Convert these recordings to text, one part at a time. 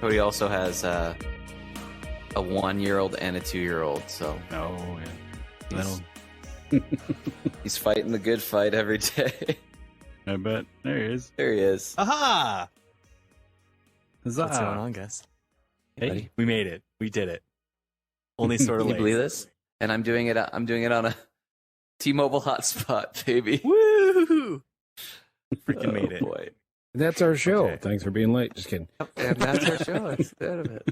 Kody also has a 1-year-old and a 2-year-old, so Oh, yeah. he's fighting the good fight every day. I bet. There he is. There he is. Aha! Huzzah. What's going on, guys? Hey. buddy. We made it. We did it. Only sort of Can you late. believe this? And I'm doing it on a T-Mobile hotspot, baby. Woo! Freaking made it. Boy. That's our show. Okay. Thanks for being late. Just kidding. And that's our show instead of it.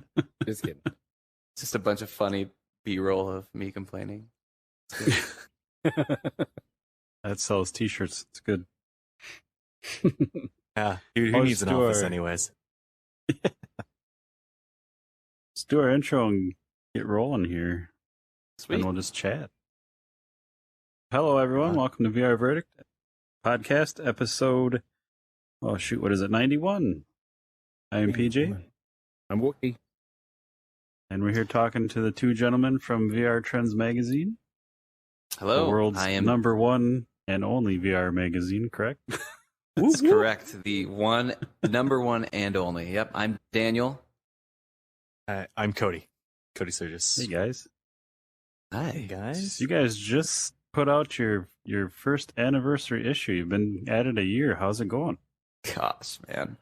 Just kidding. It's just a bunch of funny B-roll of me complaining. That sells t-shirts. It's good. Yeah. Dude, who Let's needs an do office our- anyways? Let's do our intro and get rolling here. Sweet. And we'll just chat. Hello, everyone. Welcome to VR Verdict podcast episode. Oh, shoot. What is it? 91. I am PJ, I'm Wookie. and we're here talking to the two gentlemen from VR Trends Magazine, Hello. the world's I am number one and only VR magazine, correct? That's correct. The number one and only. Yep. I'm Daniel. I'm Kody. Kody Surgis. Hey, guys. Hi. guys. You guys just put out your first anniversary issue. You've been at it a year. How's it going? Gosh, man.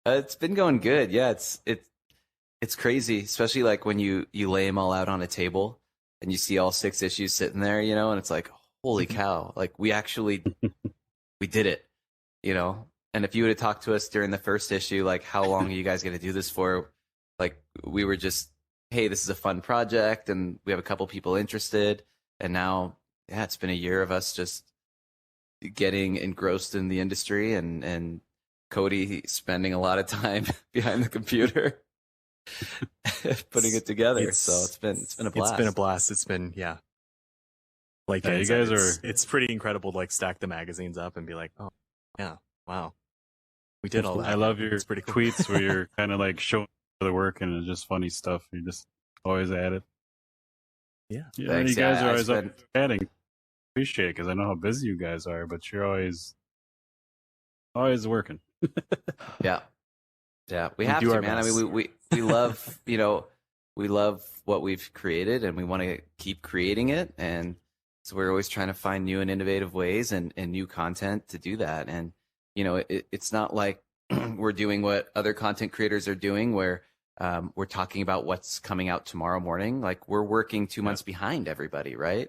It's been going good. Yeah, it's crazy, especially like when you lay them all out on a table and you see all 6 issues sitting there, and it's like, holy cow, like we did it, And if you would have talked to us during the first issue, like, how long are you guys going to do this for? Like, we were just, hey, this is a fun project and we have a couple people interested. And now, yeah, it's been a year of us just getting engrossed in the industry and Kody spending a lot of time behind the computer putting it together. So it's been a blast. It's been a blast. It's been, yeah. Like, Yeah, Dan you said, guys it's pretty incredible to like stack the magazines up and be like, oh, yeah, wow. We did all that. I love your It's pretty cool. tweets where you're kind of like showing the work and it's just funny stuff. You're just always at it. Yeah. Thanks. You guys Yeah, are I always spent- up chatting. Appreciate it because I know how busy you guys are, but you're always working. Yeah. We We have do to, our man. best. I mean, we love, we love what we've created and we want to keep creating it. And so we're always trying to find new and innovative ways and new content to do that. And, it's not like we're doing what other content creators are doing where we're talking about what's coming out tomorrow morning. Like, we're working 2 months behind everybody, right?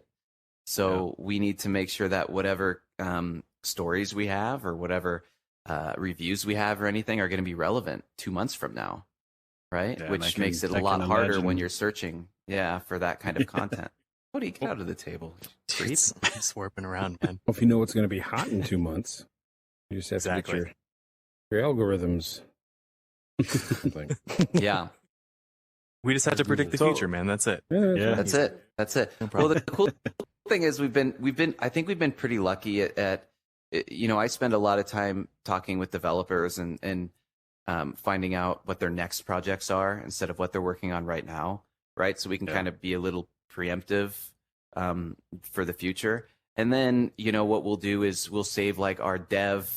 So we need to make sure that whatever stories we have or whatever reviews we have or anything are going to be relevant 2 months from now, right? Yeah, and Which I makes it a can lot harder imagine- when you're searching, for that kind of content. What do you get out of the table? Creep. It's just warping around, man. Well, if you know what's going to be hot in 2 months, you just have Exactly. to get your algorithms. Thing. Yeah, We just have to predict the So- future, man. That's it. Yeah. that's it. That's it. No Well, problem. the cool thing is I think we've been pretty lucky at I spend a lot of time talking with developers and finding out what their next projects are instead of what they're working on right now, right? So we can kind of be a little preemptive for the future. And then, what we'll do is we'll save like our dev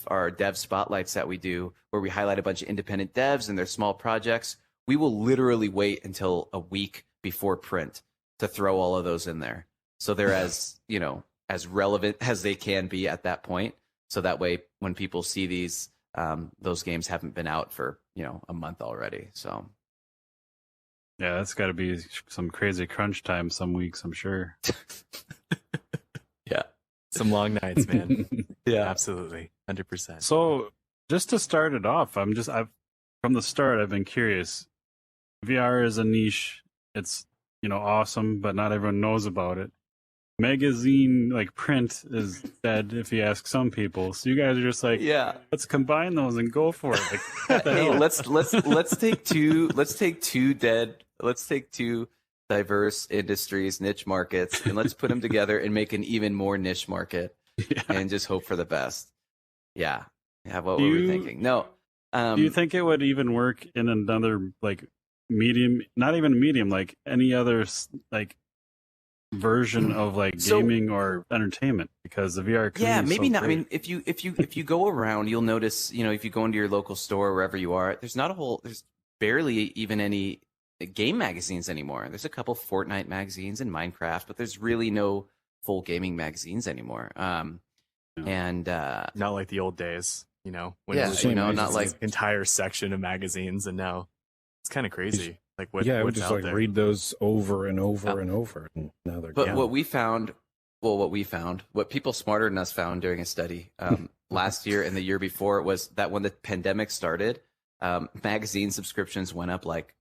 spotlights that we do where we highlight a bunch of independent devs and their small projects. We will literally wait until a week before print to throw all of those in there. So they're as relevant as they can be at that point. So that way, when people see these, those games haven't been out for, a month already. So Yeah, that's got to be some crazy crunch time some weeks, I'm sure. yeah, Some long nights, man. yeah, Absolutely. 100%. So just to start it off, from the start, I've been curious. VR is a niche. It's, awesome, but not everyone knows about it. Magazine, like print, is dead if you ask some people. So you guys are just like, yeah. let's combine those and go for it. Like, what the Hey, hell? let's take two diverse industries, niche markets, and let's put them together and make an even more niche market Yeah. and just hope for the best. Yeah. What were we thinking? No. Do you think it would even work in another like medium? Not even medium, like any other like version of like So- gaming or entertainment? Because the VR community Yeah, is maybe so not. I great. mean, if you go around, you'll notice, if you go into your local store, wherever you are, there's barely even any game magazines anymore. There's a couple Fortnite magazines and Minecraft, but there's really no full gaming magazines anymore. And Not like the old days, when yeah, it was you know, just not like this entire section of magazines, and now it's kind of crazy. Like what, yeah, I would what's just out like there. read those over and over Yeah. and over, and now they're But gone. what people smarter than us found during a study last year and the year before was that when the pandemic started, magazine subscriptions went up like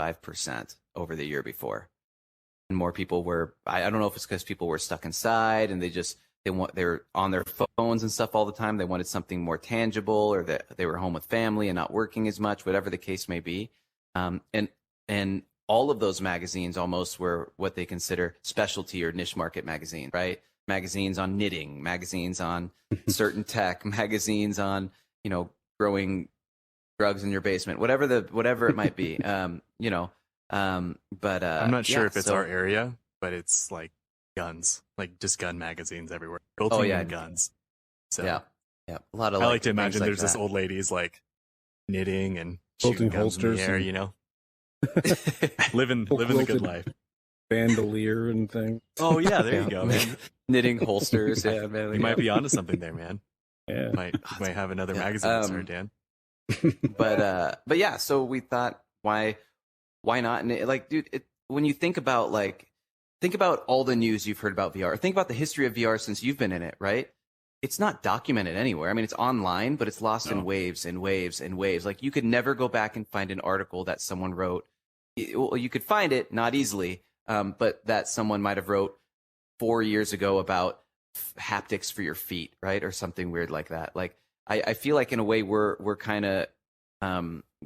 5% over the year before. And more people were, I don't know if it's because people were stuck inside and they're on their phones and stuff all the time. They wanted something more tangible, or that they were home with family and not working as much, whatever the case may be. And all of those magazines almost were what they consider specialty or niche market magazines, right? Magazines on knitting, magazines on certain tech, magazines on, growing drugs in your basement, whatever it might be. But I'm not sure yeah, if it's so- our area, but it's like guns, like just gun magazines everywhere. Quilting Oh, yeah. and guns. So Yeah. A lot of I like to things imagine like there's this that. old lady's like knitting and Quilting shooting guns in holsters the air, and- living the good quilted life. Bandolier and thing. Oh yeah, there Yeah. you go, man. Knitting holsters. Yeah, man. You might be onto something there, man. Yeah. You might have another Yeah, magazine to start, Dan. But yeah, so we thought, why not? And like, dude, when you think about all the news you've heard about VR, think about the history of VR since you've been in it, right? It's not documented anywhere. I mean, it's online, but it's lost in waves and waves and waves. Like, you could never go back and find an article that someone wrote. Well, you could find it, not easily, but that someone might have wrote 4 years ago about haptics for your feet, right? Or something weird like that. Like, I feel like in a way we're kind of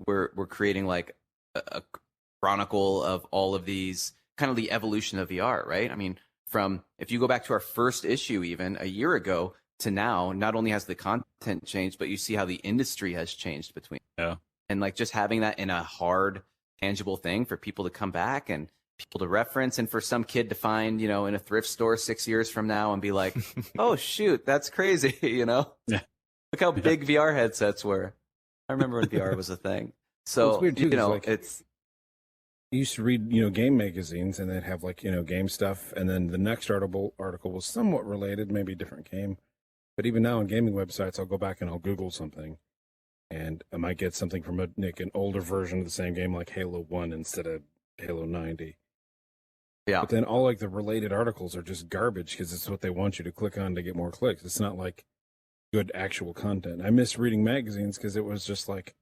we're creating like a chronicle of all of these, kind of the evolution of VR, right? I mean, from, if you go back to our first issue even a year ago to now, not only has the content changed, but you see how the industry has changed between. Yeah. And like, just having that in a hard, tangible thing for people to come back and people to reference, and for some kid to find, in a thrift store 6 years from now and be like, oh shoot, that's crazy. Yeah. Look how big VR headsets were. I remember when VR was a thing. So, it's weird too, 'cause, like, it's, You used to read, game magazines, and they'd have like, game stuff, and then the next article was somewhat related, maybe a different game. But even now on gaming websites, I'll go back and I'll Google something, and I might get something from an older version of the same game, like Halo 1 instead of Halo 90. yeah. But then all like the related articles are just garbage because it's what they want you to click on to get more clicks. It's not like good actual content. I miss reading magazines because it was just like,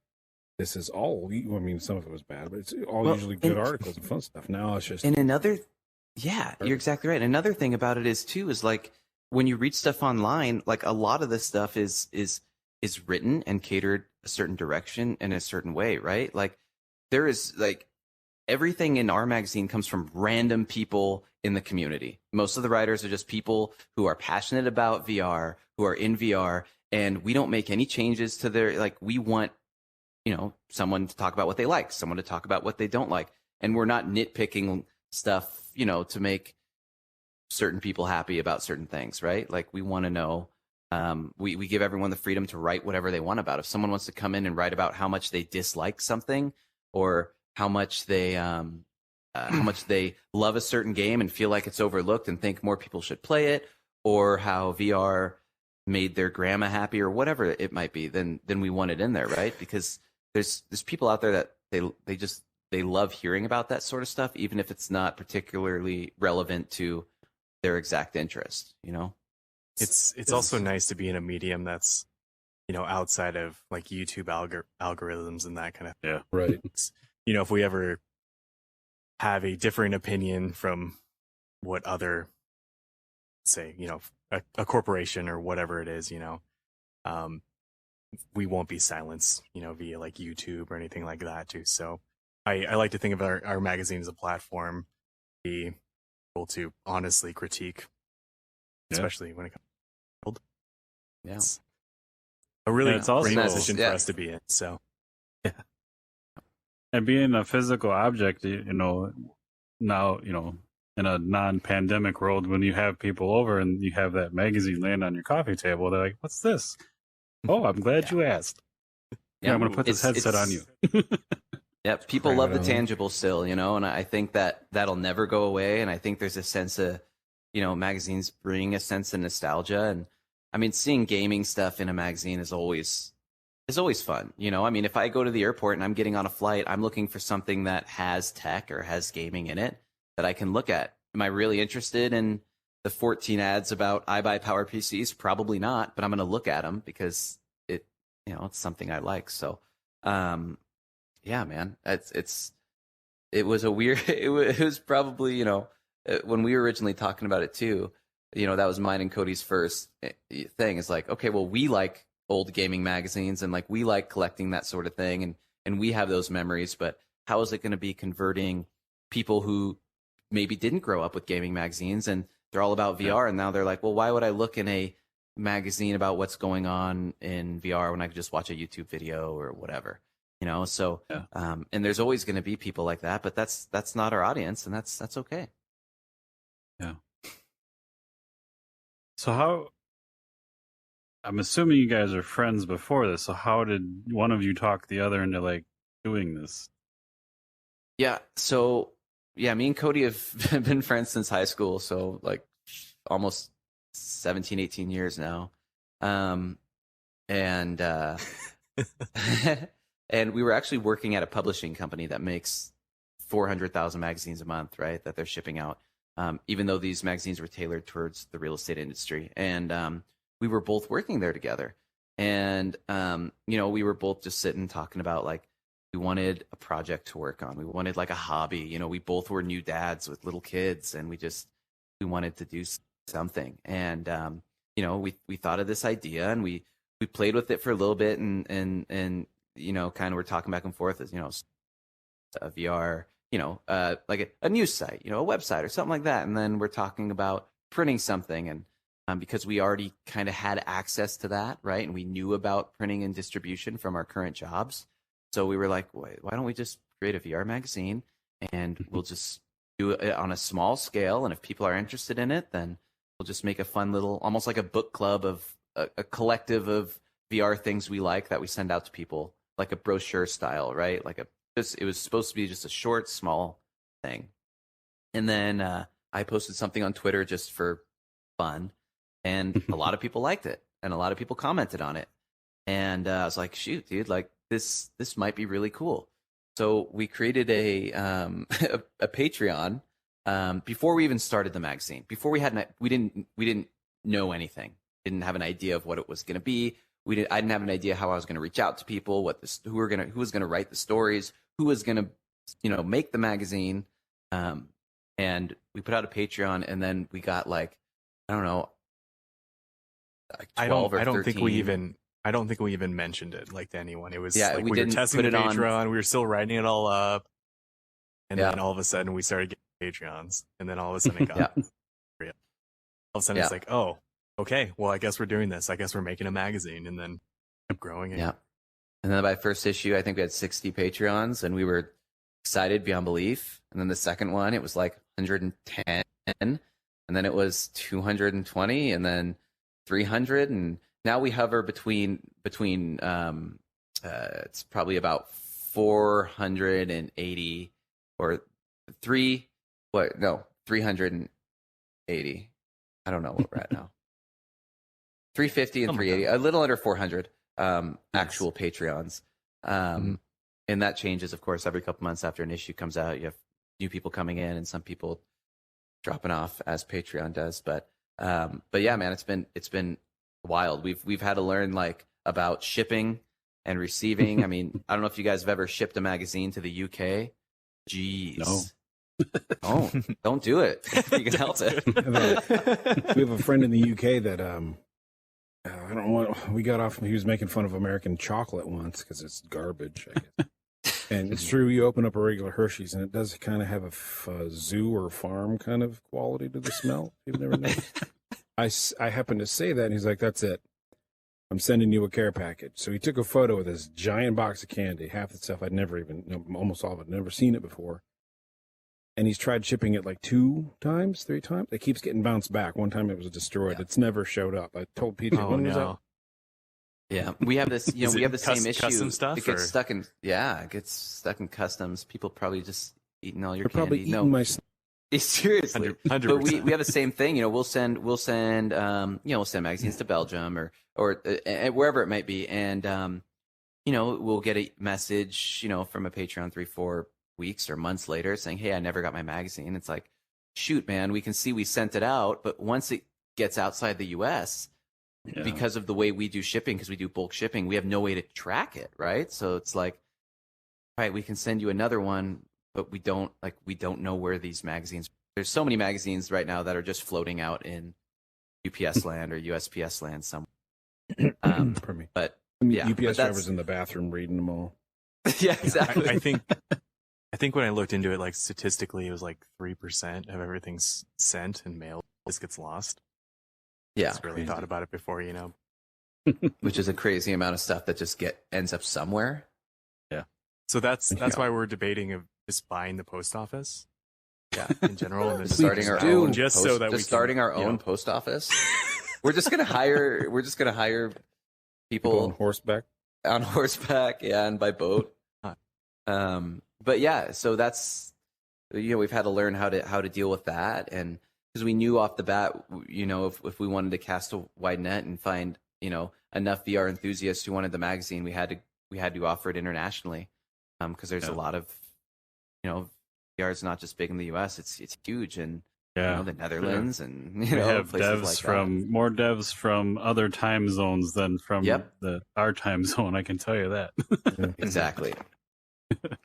this is all. I mean, some of it was bad, but it's all Well, usually good and- articles and fun stuff. Now it's just And you're exactly right. Another thing about it is like, when you read stuff online, like, a lot of this stuff is written and catered a certain direction in a certain way, right? Like, there is like, everything in our magazine comes from random people in the community. Most of the writers are just people who are passionate about VR, who are in VR, and we don't make any changes to their, like, we want, someone to talk about what they like, someone to talk about what they don't like. And we're not nitpicking stuff, to make certain people happy about certain things, right? Like, we want to know, we give everyone the freedom to write whatever they want about. If someone wants to come in and write about how much they dislike something, or how much they love a certain game and feel like it's overlooked and think more people should play it, or how VR made their grandma happy, or whatever it might be, then we want it in there, right? Because there's people out there that they love hearing about that sort of stuff, even if it's not particularly relevant to their exact interest, It's also nice to be in a medium that's, outside of like YouTube algorithms and that kind of. right. If we ever have a differing opinion from what other, say, a corporation or whatever it is, we won't be silenced, via like YouTube or anything like that too. So I like to think of our magazine as a platform, be able to honestly critique, Yeah. especially when it comes. Yeah. a really Yeah, it's also- great position yeah. for us to be in. So And being a physical object, now, in a non-pandemic world, when you have people over and you have that magazine laying on your coffee table, they're like, "What's this?" Oh, I'm glad you asked. Yeah, I'm going to put this headset on you. Yeah, people Right love the on. tangible still, and I think that that'll never go away. And I think there's a sense of, magazines bring a sense of nostalgia. And I mean, seeing gaming stuff in a magazine is always fun. I mean, if I go to the airport and I'm getting on a flight, I'm looking for something that has tech or has gaming in it that I can look at. Am I really interested in the 14 ads about I buy Power PCs? Probably not, but I'm going to look at them because it's something I like. So, yeah, man, it was a weird, it was probably, when we were originally talking about it too, that was mine and Cody's first thing. It's like, okay, well, we like old gaming magazines and like we like collecting that sort of thing, and we have those memories, but how is it going to be converting people who maybe didn't grow up with gaming magazines and they're all about VR, and now they're like, well, why would I look in a magazine about what's going on in VR when I could just watch a YouTube video or whatever, so and there's always going to be people like that, but that's not our audience, and that's okay. Yeah. So I'm assuming you guys are friends before this. So how did one of you talk the other into like doing this? Yeah. So yeah, me and Kody have been friends since high school. So like almost 17, 18 years now. And and we were actually working at a publishing company that makes 400,000 magazines a month, right? That they're shipping out. Even though these magazines were tailored towards the real estate industry. And we were both working there together. And, we were both just sitting talking about like, we wanted a project to work on. We wanted like a hobby. We both were new dads with little kids, and we wanted to do something. And, we thought of this idea, and we played with it for a little bit, and kind of we're talking back and forth as, a VR, like a news site, a website or something like that. And then we're talking about printing something, and because we already kind of had access to that, right? And we knew about printing and distribution from our current jobs. So we were like, why don't we just create a VR magazine, and we'll just do it on a small scale. And if people are interested in it, then we'll just make a fun little, almost like a book club of a collective of VR things we like that we send out to people, like a brochure style, right? It was supposed to be just a short, small thing. And then I posted something on Twitter just for fun, and a lot of people liked it, and a lot of people commented on it. And I was like, shoot, dude, like this might be really cool. So we created a Patreon before we even started the magazine. Before we didn't know anything, didn't have an idea of what it was going to be. I didn't have an idea how I was going to reach out to people, who was going to write the stories, who was going to, make the magazine. And we put out a Patreon, and then we got like, I don't know, like 12 or 13. I don't think we even mentioned it like to anyone. It was Yeah, like we we were didn't testing put the it on. Patreon. We were still writing it all up. And Yeah. then all of a sudden we started getting Patreons. And then all of a sudden it got Yeah. all of a sudden it's like, oh, okay, well, I guess we're doing this. I guess we're making a magazine, and then kept growing it. Yeah. And then by first issue, I think we had 60 Patreons, and we were excited beyond belief. And then the second one, it was like 110, and then it was 220, and then 300, and now we hover between it's probably about 480 or 380. I don't know what we're at now. 350 and 380, a little under 400 actual Patreons. And that changes, of course, every couple months after an issue comes out. You have new people coming in and some people dropping off, as Patreon does. But yeah, man, it's been wild. We've had to learn like about shipping and receiving. I mean, I don't know if you guys have ever shipped a magazine to the UK. Jeez. No. Don't do it if you can help it. We have a friend in the UK that I don't want. We got off. He was making fun of American chocolate once because it's garbage, I guess. And it's true. You open up a regular Hershey's, and it does kind of have a zoo or farm kind of quality to the smell. You've never noticed. I happened to say that, and he's like, "That's it." I'm sending you a care package. So he took a photo of this giant box of candy, half the stuff I'd never even, almost all of it, never seen it before. And he's tried shipping it like 2 times, 3 times. It keeps getting bounced back. One time it was destroyed. It's never showed up. I told PJ, when was that? Yeah, we have this. You know, we have the same issue. Custom stuff. It gets stuck in. Yeah, it gets stuck in customs. People probably just eating all your They're candy. probably eating my. Seriously, 100%. but we have the same thing. You know, we'll send we'll send magazines to Belgium or wherever it might be, and you know, we'll get a message, you know, from a Patreon 3-4 weeks or months later saying, "Hey, I never got my magazine." It's like, shoot, man, we can see we sent it out, but once it gets outside the U.S. because of the way we do shipping, because we do bulk shipping, we have no way to track it, right? So it's like, all right, we can send you another one, but we don't know where these magazines. There's so many magazines right now that are just floating out in UPS land or USPS land somewhere. For me. But UPS but drivers in the bathroom reading them all. yeah, exactly. I think when I looked into it, like statistically, it was like 3% of everything's sent and mailed just gets lost. Yeah, Just really thought about it before, you know. which is a crazy amount of stuff that just ends up somewhere. So that's why we're debating of just buying the post office. Yeah, in general, and then starting our just own just post, so that just we can, starting our own post office. We're just gonna hire People on people horseback. on horseback, and by boat. But yeah, so that's, you know, we've had to learn how to deal with that, and because we knew off the bat, you know, if we wanted to cast a wide net and find, you know, enough VR enthusiasts who wanted the magazine, we had to offer it internationally, because there's a lot of, you know, VR is not just big in the U.S. It's huge in you know, the Netherlands and We have places devs like from more devs from other time zones than from our time zone. I can tell you that. Exactly.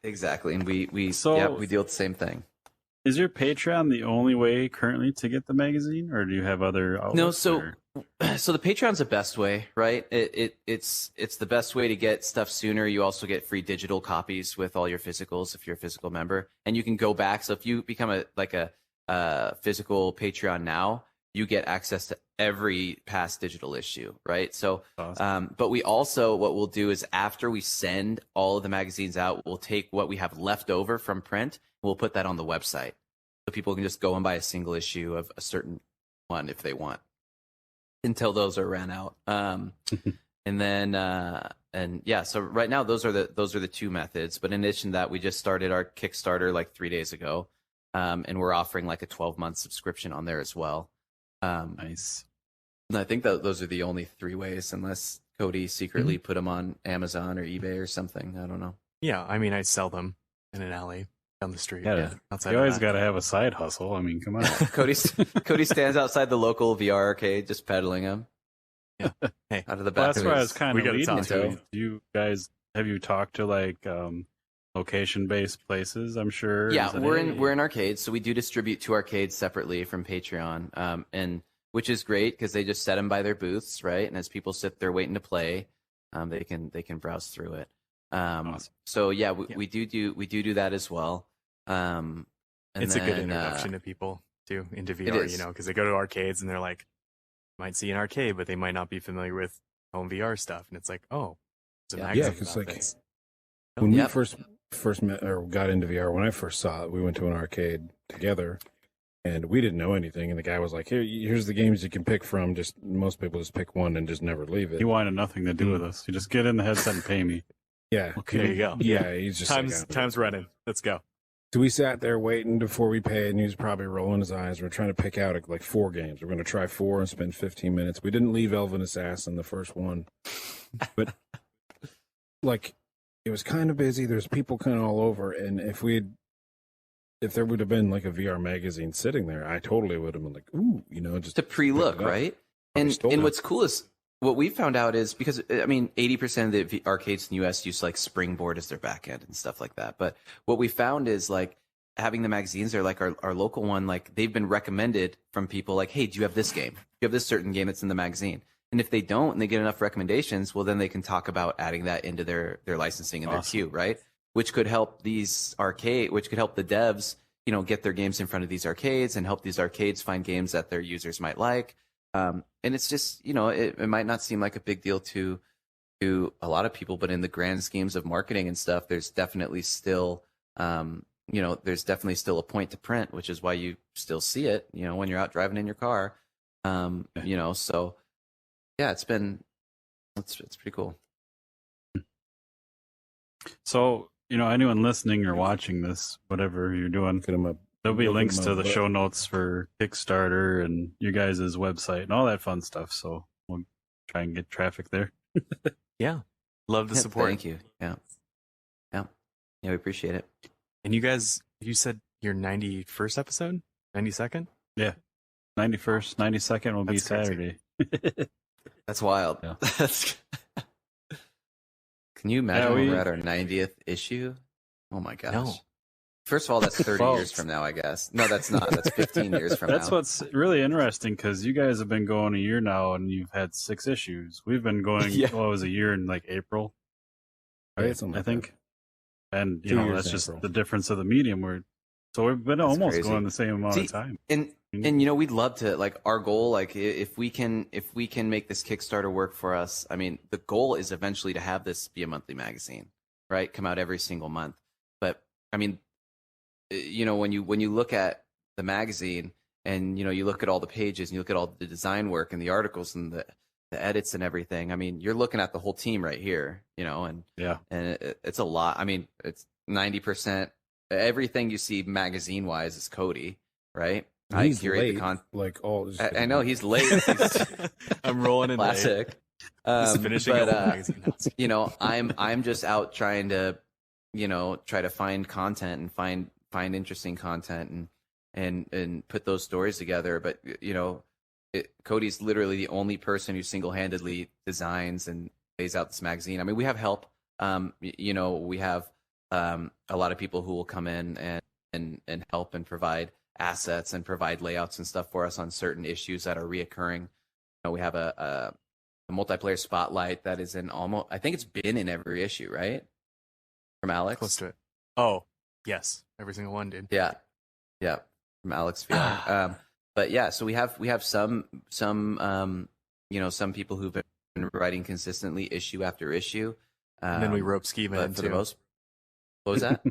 Exactly, and we deal with the same thing. Is your Patreon the only way currently to get the magazine, or do you have other outlets? No, so the Patreon's the best way, right? It's the best way to get stuff sooner. You also get free digital copies with all your physicals if you're a physical member, and you can go back. So if you become a physical Patreon now, you get access to every past digital issue, right? So, awesome. but we also, what we'll do is after we send all of the magazines out, we'll take what we have left over from print, and we'll put that on the website. So people can just go and buy a single issue of a certain one if they want, until those are ran out. And then, so right now those are the 2 methods. But in addition to that, we just started our Kickstarter like 3 days ago. And we're offering like a 12-month subscription on there as well. Nice. And I think that those are the only 3 ways, unless Kody secretly put them on Amazon or eBay or something. I don't know. Yeah, I mean, I sell them in an alley down the street. You always got to have a side hustle. I mean, come on. Cody stands outside the local VR arcade just peddling them. Yeah. Hey, out of the back. That's why I was kind of leading talk to. You guys, have you talked to like location-based places? I'm sure. Yeah, we're in arcades, so we do distribute to arcades separately from Patreon, and which is great because they just set them by their booths, right? And as people sit there waiting to play, they can browse through it. Awesome. So yeah, we do that as well. And it's a good introduction to people too into VR, you know, because they go to arcades and they're like, might see an arcade, but they might not be familiar with home VR stuff, and it's like, oh, it's a magazine. Yeah, because like when we first met or got into VR, when I first saw it, we went to an arcade together, and we didn't know anything. And the guy was like, here's the games you can pick from. Just most people just pick one and just never leave it. He wanted nothing to do with us. You just get in the headset and pay me. Yeah. Okay, there you go. Yeah, he's just time's running. Let's go. So we sat there waiting before we paid, and he was probably rolling his eyes. We're trying to pick out like 4 games. We're going to try 4 and spend 15 minutes. We didn't leave Elven Assassin the first one, but like it was kind of busy. There's people kind of all over, and if there would have been like a VR magazine sitting there, I totally would have been like, ooh, you know, just to pre-look, right? And what's cool is what we found out is, because I mean, 80% of the arcades in the US use like Springboard as their backend and stuff like that. But what we found is like having the magazines there, like our local one, like they've been recommended from people like, hey, do you have this game? Do you have this certain game that's in the magazine? And if they don't, and they get enough recommendations, well, then they can talk about adding that into their licensing and their queue, right? Which could help the devs, you know, get their games in front of these arcades and help these arcades find games that their users might like. And it's just, it might not seem like a big deal to a lot of people, but in the grand schemes of marketing and stuff, there's definitely still, there's definitely still a point to print, which is why you still see it, when you're out driving in your car. So yeah, it's pretty cool. So, anyone listening or watching this, whatever you're doing, there'll be links to the show notes for Kickstarter and you guys' website and all that fun stuff. So we'll try and get traffic there. Yeah. Love the support. Thank you. Yeah. We appreciate it. And you guys, you said your 91st episode? 92nd? Yeah. 91st, 92nd will be Saturday. That's wild. Yeah. Can you imagine when we're at our 90th issue? Oh my gosh. No. First of all, that's 30 years from now, I guess. No, that's not. That's 15 years from now. That's what's really interesting, because you guys have been going a year now and you've had 6 issues. We've been going, it was a year in like April, right? I think. And, that's just the difference of the medium. So we've been almost crazy. going the same amount of time. And we'd love to, like, our goal, like, if we can make this Kickstarter work for us, I mean, the goal is eventually to have this be a monthly magazine, right? Come out every single month. But I mean, when you look at the magazine and, you look at all the pages and you look at all the design work and the articles and the edits and everything, I mean, you're looking at the whole team right here, and it's a lot. I mean, it's 90%. Everything you see magazine wise is Kody, right? He's I curate late, the content. like all. I know he's late. I'm rolling in classic. Just finishing a whole magazine. I'm just out trying to, try to find content and find interesting content and put those stories together. But Kody's literally the only person who single-handedly designs and lays out this magazine. I mean, we have help. We have a lot of people who will come in and help and provide assets and provide layouts and stuff for us on certain issues that are reoccurring. We have a multiplayer spotlight that is in almost, I think it's been in every issue, right? From Alex. Close to it. Oh, yes. Every single one, dude. Yeah. From Alex VR. But yeah, so we have some people who've been writing consistently issue after issue. And then we rope Skiva into it. What was that?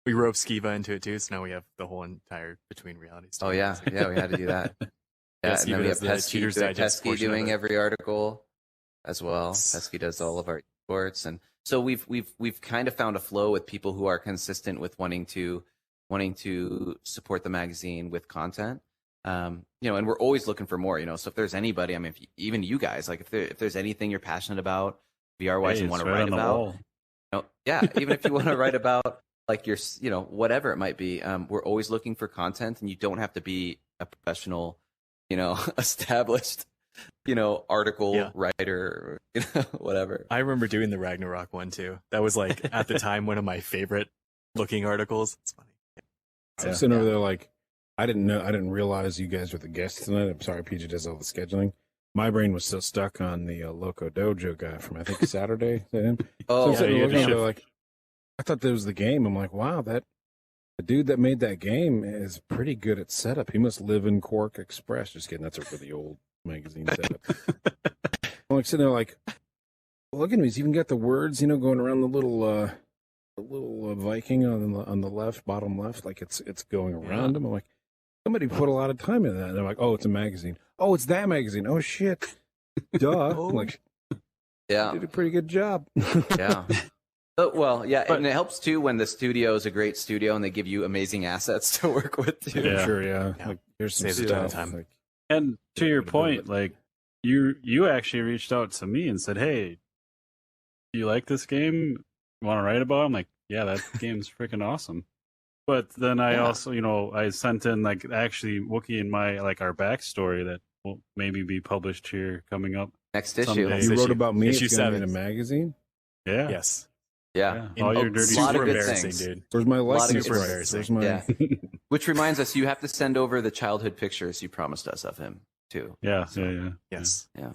We rope Skiva into it too, so now we have the whole entire Between Realities. Oh yeah, we had to do that. Yeah, and then we have Pesky doing every article as well. Pesky does all of our reports, and so we've kind of found a flow with people who are consistent with wanting to support the magazine with content. And we're always looking for more. So if there's anybody, I mean, even you guys, like if there's anything you're passionate about VR wise and want to write about, even if you want to write about like your, whatever it might be, we're always looking for content, and you don't have to be a professional, established, article writer, whatever. I remember doing the Ragnarok one too. That was like at the time one of my favorite looking articles. It's funny. I was sitting over there like, I didn't realize you guys were the guests tonight. I'm sorry, PJ does all the scheduling. My brain was still stuck on the Loco Dojo guy from, I think, Saturday. Oh, so like, I thought that was the game. I'm like, wow, the dude that made that game is pretty good at setup. He must live in Quark Express. Just kidding. That's a really old magazine setup. I'm like sitting there like, look at him. He's even got the words, going around the little Viking on the left, bottom left, like it's going around him. I'm like, somebody put a lot of time in that. And they're like, oh, it's a magazine. Oh, it's that magazine. Oh, shit. Duh. I'm like, yeah, did a pretty good job. Yeah. And it helps too when the studio is a great studio and they give you amazing assets to work with too. Yeah, sure, yeah. Like, here's some stuff. Like, and to your point, like you actually reached out to me and said, "Hey, do you like this game? You want to write about it?" I'm like, "Yeah, that game's freaking awesome." But then I also, I sent in like actually Wookiee and my our backstory that will maybe be published here coming up next issue. You wrote about me. Issue it's 7 in a magazine. Yeah. Yes. Yeah. All your dirty, super embarrassing, dude. Where's my license? Super embarrassing. Yeah. Which reminds us, you have to send over the childhood pictures you promised us of him too. Yeah. So, yeah. Yes. Yeah.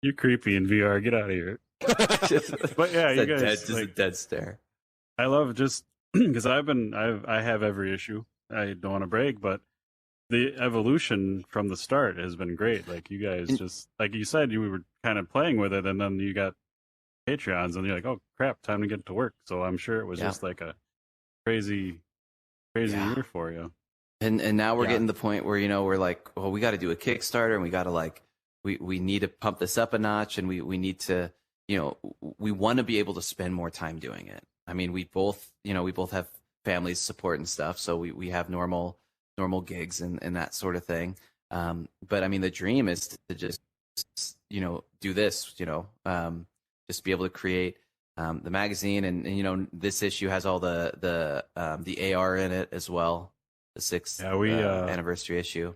You're creepy in VR. Get out of here. But yeah, you guys a dead stare. I love just because I have every issue I don't want to brag, but the evolution from the start has been great. Like you guys just, like you said, you were kind of playing with it, and then you got Patreons, and you're like, oh crap, time to get to work. So I'm sure it was just like a crazy year for you. And now we're getting to the point where, we're like, well, we got to do a Kickstarter, and we got to we need to pump this up a notch, and we need to, we want to be able to spend more time doing it. I mean, we both have families support and stuff, so we have normal gigs and that sort of thing. But I mean, the dream is to just, do this, just be able to create the magazine, and this issue has all the AR in it as well, the 6th anniversary issue.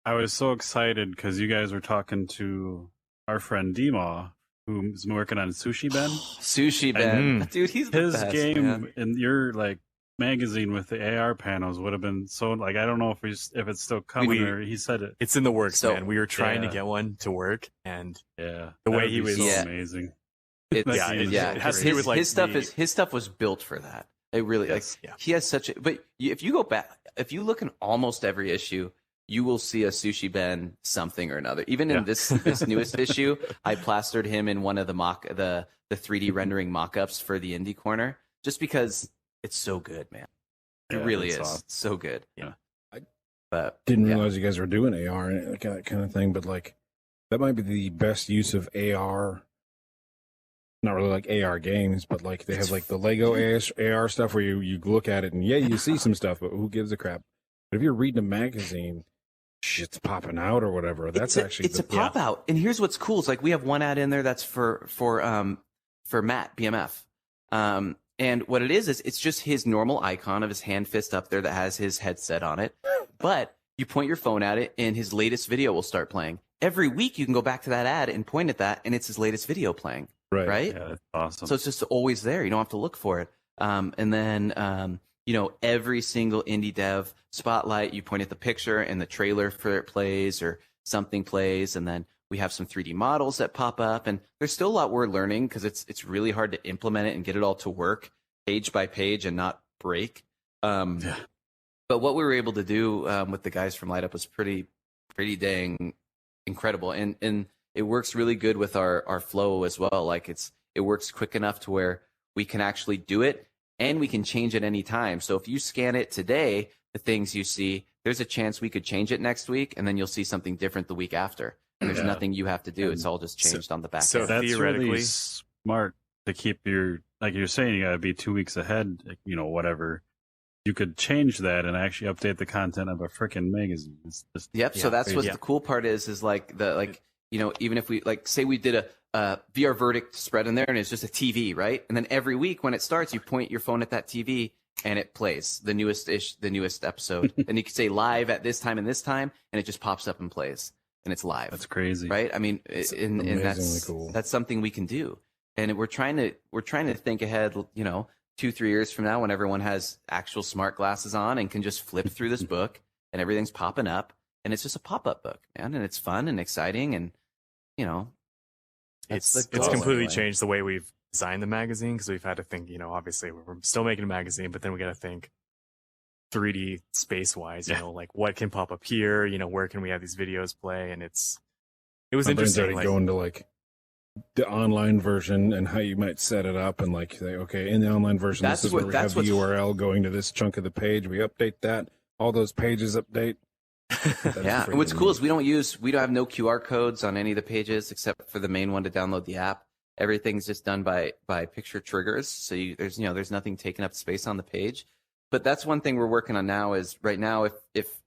I was so excited because you guys were talking to our friend Dima, who's working on Sushi Ben. Sushi Ben, dude, he's the best, game man. in your magazine with the AR panels would have been so I don't know if it's still coming or he said it. It's in the works, man. We were trying to get one to work, and the way he was so amazing. It has to do with his stuff was built for that. It really he has such a. But if you go back, if you look in almost every issue, you will see a Sushi Ben something or another. Even in this newest issue, I plastered him in one of the 3D rendering mock-ups for the Indie Corner, just because it's so good, man. It really is awesome. So good. Yeah. I didn't realize you guys were doing AR and that kind of thing, but that might be the best use of AR. Not really like AR games, but they have the Lego AR stuff where you look at it and you see some stuff, but who gives a crap? But if you're reading a magazine, shit's popping out or whatever. That's it's a pop out. And here's what's cool: is we have one ad in there that's for Matt BMF. And what it is it's just his normal icon of his hand fist up there that has his headset on it. But you point your phone at it, and his latest video will start playing. Every week, you can go back to that ad and point at that, and it's his latest video playing. Right? Yeah, that's awesome. So it's just always there. You don't have to look for it. And then, every single indie dev spotlight, you point at the picture and the trailer for it plays or something plays. And then we have some 3D models that pop up. And there's still a lot we're learning because it's really hard to implement it and get it all to work page by page and not break. But what we were able to do with the guys from Light Up was pretty dang incredible. And it works really good with our flow as well. It works quick enough to where we can actually do it and we can change it any time. So if you scan it today, the things you see, there's a chance we could change it next week, and then you'll see something different the week after. And there's nothing you have to do. It's all just changed on the back end. So that's theoretically really smart to keep your, like you're saying, you got to be 2 weeks ahead, whatever. You could change that and actually update the content of a freaking magazine. It's just, so that's what the cool part is even if we say we did a VR verdict spread in there and it's just a TV, right? And then every week when it starts, you point your phone at that TV and it plays the newest episode. And you can say live at this time and this time, and it just pops up and plays, and it's live. That's crazy, right? I mean, and that's cool. That's something we can do, and we're trying to think ahead. 2-3 years from now, when everyone has actual smart glasses on and can just flip through this book and everything's popping up. And it's just a pop-up book, man, and it's fun and exciting, and it's completely changed the way we've designed the magazine, because we've had to think, obviously we're still making a magazine, but then we got to think 3D space-wise, what can pop up here, where can we have these videos play, and it was interesting. Going to the online version and how you might set it up, and say, okay, in the online version, this is where we have the URL going to this chunk of the page. We update that. All those pages update. And what's cool is we don't have no QR codes on any of the pages except for the main one to download the app. Everything's just done by picture triggers, so there's nothing taking up space on the page. But that's one thing we're working on now. Is right now, if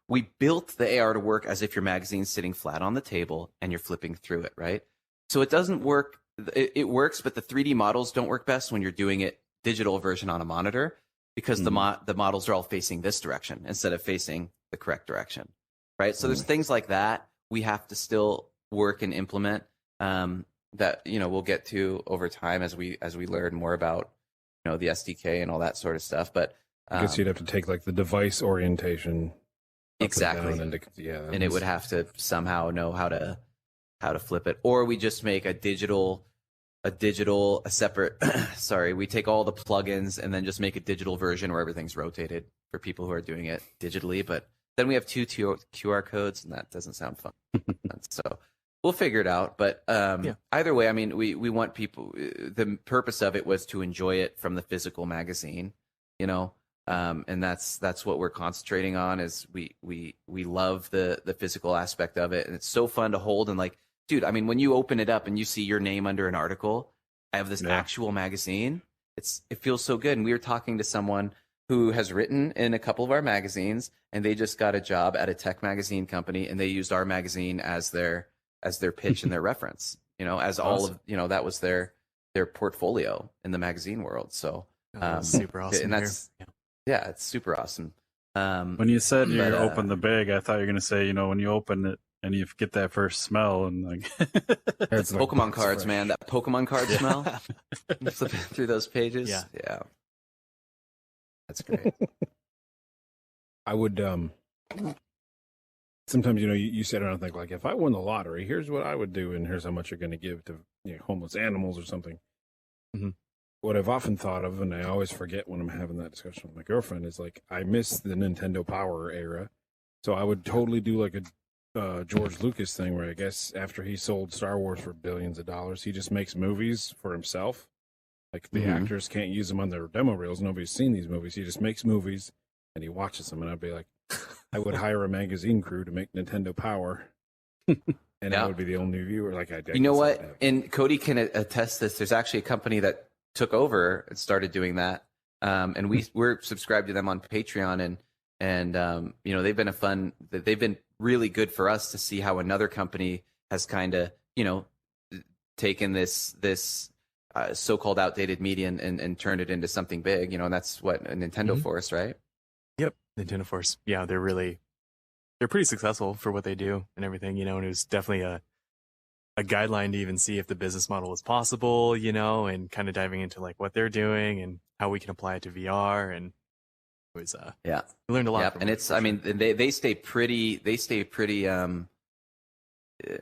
we built the AR to work as if your magazine's sitting flat on the table and you're flipping through it, right? So it doesn't work. It works, but the 3D models don't work best when you're doing it digital version on a monitor, because the models are all facing this direction instead of facing the correct direction, right? So there's things like that we have to still work and implement that we'll get to over time as we learn more about the SDK and all that sort of stuff. But I guess you'd have to take the device orientation exactly, and it would have to somehow know how to flip it, or we just make a digital a separate, sorry, we take all the plugins and then just make a digital version where everything's rotated for people who are doing it digitally. But then we have two QR codes, and that doesn't sound fun. So we'll figure it out. But either way, I mean, we want people, the purpose of it was to enjoy it from the physical magazine, you know, and that's what we're concentrating on is we love the physical aspect of it. And it's so fun to hold and like, dude, I mean, when you open it up and you see your name under an article, I have this actual magazine. It feels so good. And we were talking to someone who has written in a couple of our magazines, and they just got a job at a tech magazine company, and they used our magazine as their pitch and their reference. You know, as all of that was their portfolio in the magazine world. So super awesome. And that's it's super awesome. When you said you opened the bag, I thought you were going to say, you know, when you open it and you get that first smell and like it's Pokemon cards, fresh. Man, that Pokemon card smell. Flipping through those pages. Yeah. That's great. I would sometimes, you know, you sit around and think like, if I won the lottery, here's what I would do, and here's how much you're going to give to, you know, homeless animals or something. Mm-hmm. What I've often thought of, and I always forget when I'm having that discussion with my girlfriend, is like, I miss the Nintendo Power era. So I would totally do like a George Lucas thing where I guess after he sold Star Wars for billions of dollars, he just makes movies for himself. Like the actors can't use them on their demo reels. Nobody's seen these movies. He just makes movies and he watches them. And I'd be like, I would hire a magazine crew to make Nintendo Power. And I would be the only viewer. Like you know what? And Kody can attest this. There's actually a company that took over and started doing that. And we're subscribed to them on Patreon, and you know, they've been really good for us to see how another company has kind of, you know, taken this so-called outdated media and turned it into something big, you know, and that's what Nintendo Force, right? Yep, Nintendo Force. Yeah, they're pretty successful for what they do and everything, you know, and it was definitely a guideline to even see if the business model was possible, you know, and kind of diving into like what they're doing and how we can apply it to VR. And it was we learned a lot. And it's I mean, they stay pretty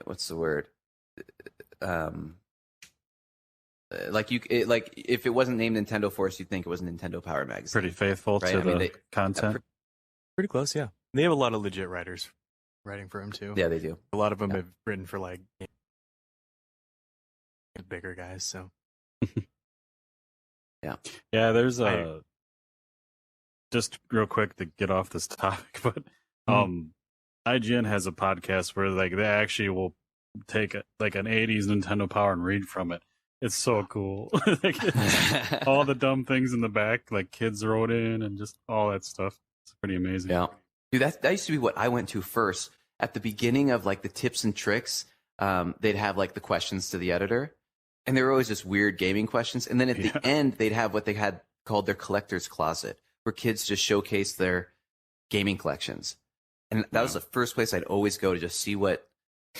what's the word? Like if it wasn't named Nintendo Force, you'd think it was Nintendo Power Magazine. Pretty faithful to the content. Pretty close, yeah. They have a lot of legit writers writing for them too. Yeah, they do. A lot of them have written for like bigger guys. So yeah. There's just real quick to get off this topic, but IGN has a podcast where like they actually will take like an 80s Nintendo Power and read from it. It's so cool. Like, all the dumb things in the back, like kids wrote in and just all that stuff. It's pretty amazing. Yeah. Dude, that used to be what I went to first. At the beginning of like the tips and tricks, they'd have like the questions to the editor. And they were always just weird gaming questions. And then at the end, they'd have what they had called their collector's closet, where kids just showcase their gaming collections. And that was the first place I'd always go to just see what,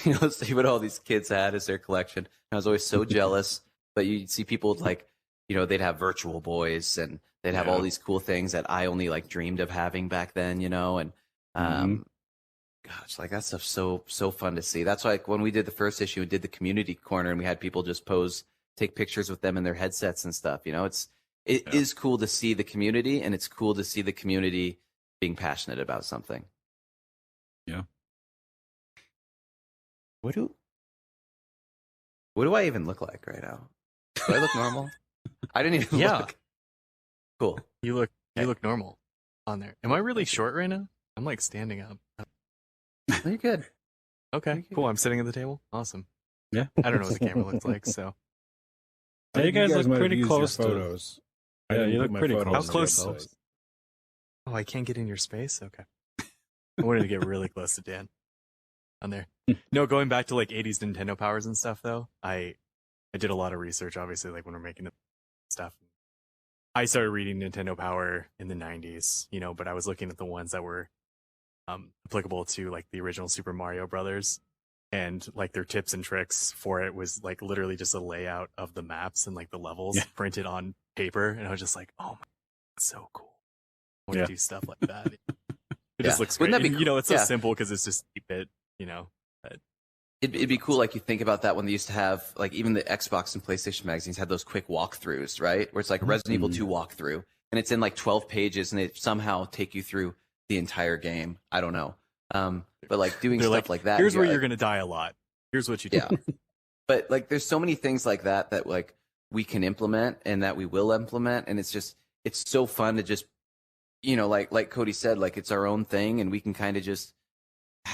you know, see what all these kids had as their collection. And I was always so jealous. But you'd see people like, you know, they'd have Virtual Boys and they'd have all these cool things that I only like dreamed of having back then, you know, and gosh, like that stuff's so fun to see. That's why like, when we did the first issue and did the community corner and we had people just take pictures with them in their headsets and stuff, you know, it is cool to see the community, and it's cool to see the community being passionate about something. Yeah. What do I even look like right now? Do I look normal? I didn't even look. Cool. You look normal on there. Am I really short right now? I'm like standing up. You're good. Okay, cool. I'm sitting at the table. Awesome. Yeah. I don't know what the camera looks like, so. You guys look might have pretty used close your to photos. Yeah, you look pretty close. How close? Oh, I can't get in your space? Okay. I wanted to get really close to Dan on there. No, going back to like 80s Nintendo Powers and stuff though, I did a lot of research, obviously, like when we're making the stuff. I started reading Nintendo Power in the 90s, you know, but I was looking at the ones that were applicable to like the original Super Mario Brothers, and like their tips and tricks for it was like literally just a layout of the maps and like the levels printed on paper, and I was just like, oh my, that's so cool. I want to do stuff like that. It just looks great. Wouldn't that be cool? You know, it's so simple because it's just 8-bit, you know. It'd be cool, like you think about that when they used to have, like even the Xbox and PlayStation magazines had those quick walkthroughs, right? Where it's like a Resident Evil 2 walkthrough, and it's in like 12 pages, and they somehow take you through the entire game. I don't know, but like doing stuff like that. Here's where you're gonna die a lot. Here's what you do. Yeah, but like there's so many things like that like we can implement and that we will implement, and it's so fun to just, you know, like Kody said, like it's our own thing, and we can kind of just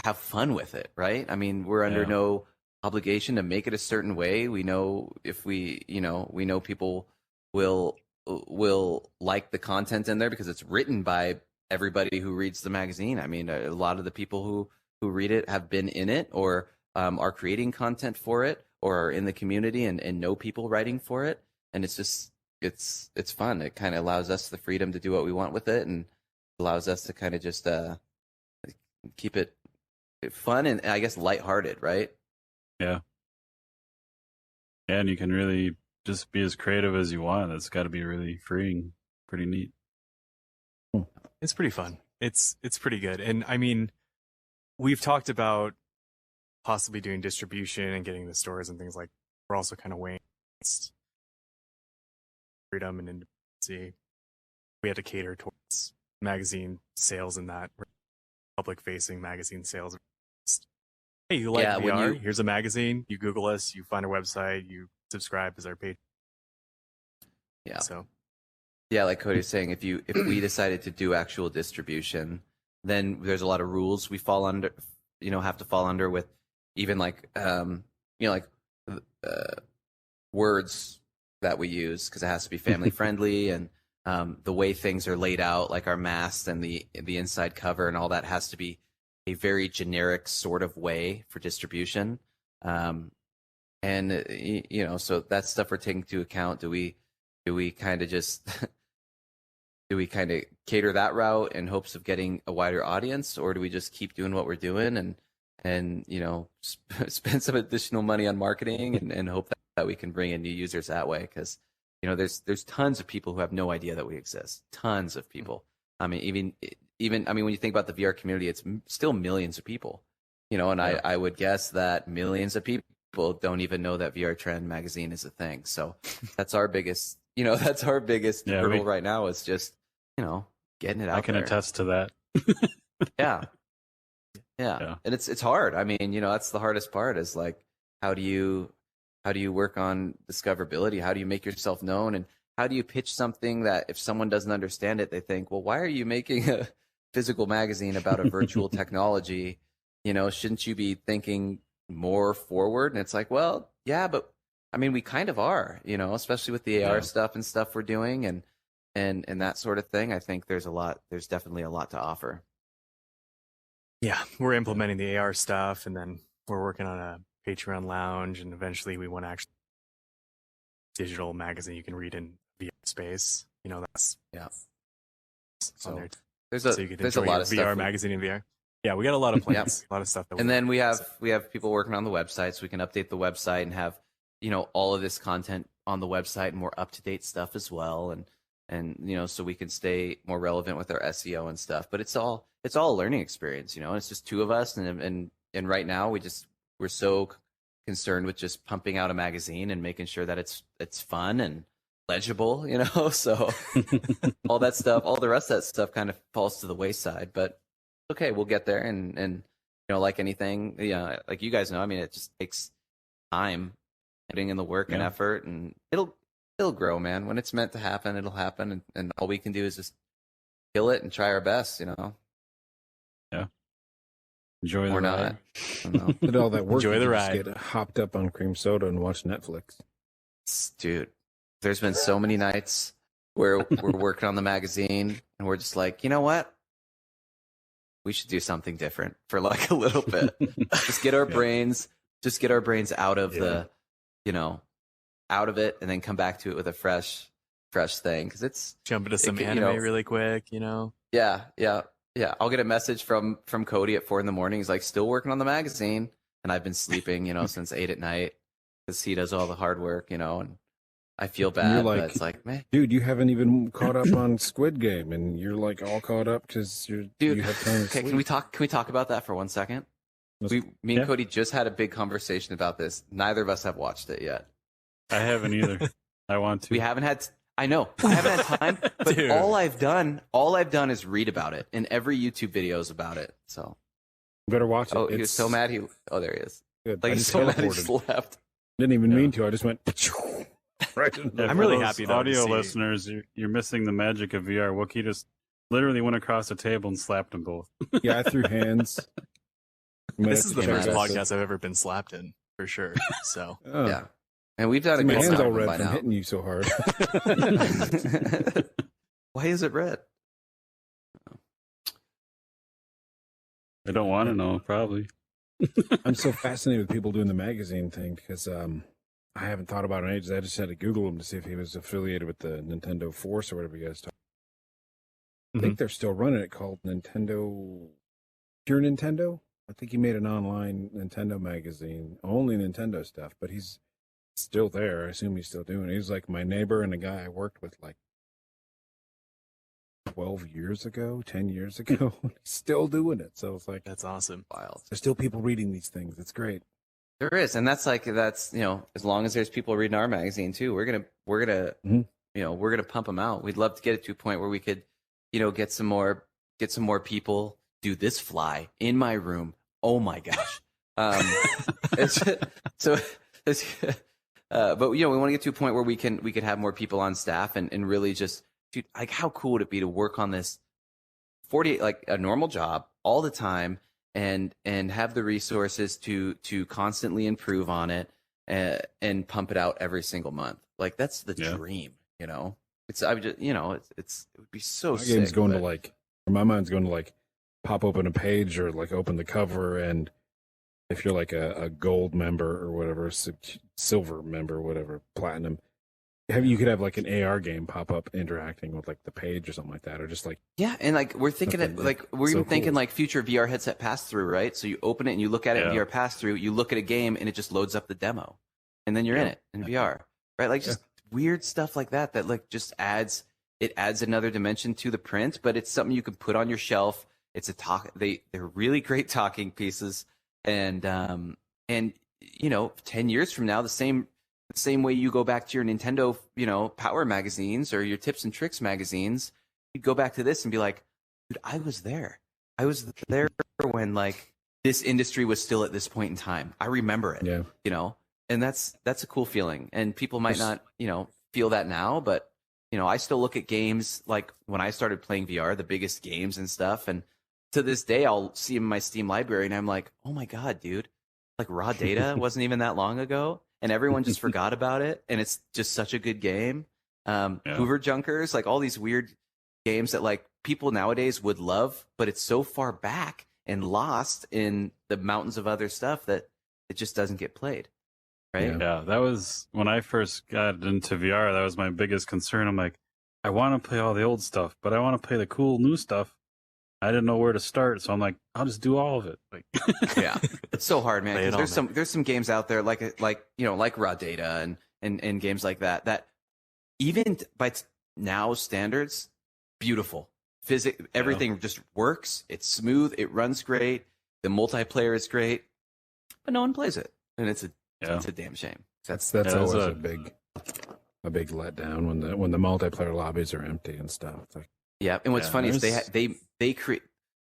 have fun with it, right? I mean, we're under no obligation to make it a certain way. We know if we know people will like the content in there because it's written by everybody who reads the magazine. I mean, a lot of the people who read it have been in it or are creating content for it or are in the community and know people writing for it. And it's just, it's fun. It kind of allows us the freedom to do what we want with it and allows us to kind of just keep it fun and I guess lighthearted, right? Yeah. Yeah, and you can really just be as creative as you want. It's got to be really freeing. Pretty neat. It's pretty fun. It's pretty good. And I mean, we've talked about possibly doing distribution and getting the stores and things like. We're also kind of weighing freedom and independency. We had to cater towards magazine sales and that public-facing magazine sales. Hey, you like VR? Here's a magazine. You Google us. You find our website. You subscribe as our page. Yeah. So. Yeah, like Kody's saying, if we decided to do actual distribution, then there's a lot of rules we fall under. Have to fall under with even like words that we use because it has to be family friendly and the way things are laid out, like our masks and the inside cover and all that has to be a very generic sort of way for distribution. So that stuff we're taking into account. Do we kind of just do we kind of cater that route in hopes of getting a wider audience, or do we just keep doing what we're doing and spend some additional money on marketing and hope that we can bring in new users that way? Because there's tons of people who have no idea that we exist. Tons of people. I mean, even when you think about the VR community, it's still millions of people. I would guess that millions of people don't even know that VR Trend magazine is a thing. So that's our biggest hurdle right now is just getting it out there. I can attest to that. Yeah. And it's hard. I mean, that's the hardest part is like, how do you work on discoverability? How do you make yourself known? And how do you pitch something that if someone doesn't understand it, they think, well, why are you making a physical magazine about a virtual technology? Shouldn't you be thinking more forward? And it's like, well, yeah, but I mean, we kind of are, especially with the AR stuff and stuff we're doing and that sort of thing. I think there's definitely a lot to offer. Yeah, we're implementing the AR stuff, and then we're working on a Patreon lounge, and eventually we want to actually digital magazine you can read in VR space. That's So there there's so you can enjoy a lot your of VR stuff magazine in VR. Yeah, we got a lot of plans, a lot of stuff. And then we have people working on the website, so we can update the website and have all of this content on the website and more up to date stuff as well, and so we can stay more relevant with our SEO and stuff. But it's all a learning experience, It's just two of us, and right now we're so concerned with just pumping out a magazine and making sure that it's fun and legible, So all that stuff, all the rest of that stuff, kind of falls to the wayside. But okay, we'll get there, and like anything, like you guys know, I mean, it just takes time, putting in the work and effort, and it'll grow, man. When it's meant to happen, it'll happen, and all we can do is just kill it and try our best, Yeah. Enjoy the or ride. not. I don't know. Did all that work. Enjoy you the just ride. Get hopped up on cream soda and watch Netflix. Dude, there's been so many nights where we're working on the magazine and we're just like, you know what? We should do something different for like a little bit. Just get our brains out of the, out of it, and then come back to it with a fresh thing. Because it's jump into some anime really quick, Yeah. I'll get a message from Kody at 4 a.m. He's like, still working on the magazine, and I've been sleeping, since 8 p.m. because he does all the hard work, and I feel bad. Like, but it's like, man, dude, you haven't even caught up on Squid Game, and you're like all caught up because you have time to okay, sleep. can we talk about that for 1 second? Me and Kody just had a big conversation about this. Neither of us have watched it yet. I haven't either. I want to. We haven't had. I know. I haven't had time. But Dude. all I've done is read about it, and every YouTube video is about it. So. You better watch it. Oh, he was so mad. There he is. Good. Like I he's just so mad he teleported. just left. Didn't even mean to. I just went right. I'm For really those happy, though, to audio see- listeners, you're missing the magic of VR. Wookie just literally went across the table and slapped them both. Yeah, I threw hands. You might This have is to the check first that. podcast I've ever been slapped in, for sure. So Oh. Yeah. And we've done See, a my good hands job all of them red by from now. hitting you so hard. Why is it red? I don't want to know, probably. I'm so fascinated with people doing the magazine thing because I haven't thought about it in ages. I just had to Google him to see if he was affiliated with the Nintendo Force or whatever you guys talk. I think they're still running it called Nintendo Pure Nintendo. I think he made an online Nintendo magazine, only Nintendo stuff, but he's still there. I assume he's still doing it. He's like my neighbor and a guy I worked with like 12 years ago, 10 years ago. He's still doing it. So it's like, that's awesome. Wild. there's still people reading these things. It's great. There is, and that's as long as there's people reading our magazine too, we're gonna Mhm. we're gonna pump them out. We'd love to get it to a point where we could, get some more people do this fly in my room. Oh my gosh. But we want to get to a point where we could have more people on staff and really just, dude, like how cool would it be to work on this 48 like a normal job all the time and have the resources to constantly improve on it and pump it out every single month. Like that's the dream, It's I would just it would be so My sick. game's going but- to like, or my mind's going to like pop open a page or like open the cover, and if you're like a gold member or whatever, silver member, whatever, platinum, you could have like an AR game pop up interacting with like the page or something like that, or just like Yeah, and like we're thinking Something, like we're so even thinking cool. like future VR headset pass through, right? So you open it and you look at it in Yeah. VR pass through, you look at a game and it just loads up the demo, and then you're in it in VR, right? Like just weird stuff like that like just adds another dimension to the print, but it's something you can put on your shelf. It's they're really great talking pieces, and 10 years from now, the same way you go back to your Nintendo, Power magazines or your Tips and Tricks magazines, you'd go back to this and be like, dude, I was there. I was there when like this industry was still at this point in time. I remember it. yeah. And that's a cool feeling. And people might not, feel that now, but I still look at games like when I started playing VR, the biggest games and stuff, and to this day I'll see them in my Steam library and I'm like, oh my God, dude, like Raw Data wasn't even that long ago. And everyone just forgot about it, and it's just such a good game. Hoover Junkers, like all these weird games that like people nowadays would love, but it's so far back and lost in the mountains of other stuff that it just doesn't get played, right? Yeah, that was when I first got into VR. That was my biggest concern. I'm like, I want to play all the old stuff, but I want to play the cool new stuff. I didn't know where to start, so I'm like, I'll just do all of it. Like, Yeah, it's so hard, man. Lay it 'Cause on, there's some games out there like Raw Data and games like that even by now standards, beautiful. Everything just works. It's smooth. It runs great. The multiplayer is great, but no one plays it, and it's a damn shame. That's Yeah, always that's a big letdown when the multiplayer lobbies are empty and stuff. It's like, Yeah, and what's Yeah, funny is there's-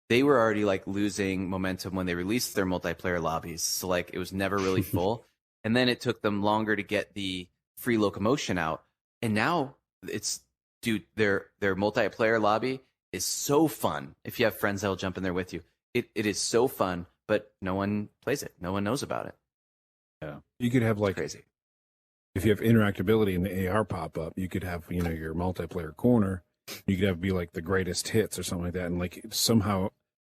they were already like losing momentum when they released their multiplayer lobbies. So like it was never really full, and then it took them longer to get the free locomotion out. And now it's their multiplayer lobby is so fun. If you have friends that'll jump in there with you, it is so fun. But no one plays it. No one knows about it. you could have like, Crazy. if you have interactability in the AR pop up, you could have your multiplayer corner. You could have be like the greatest hits or something like that, and like somehow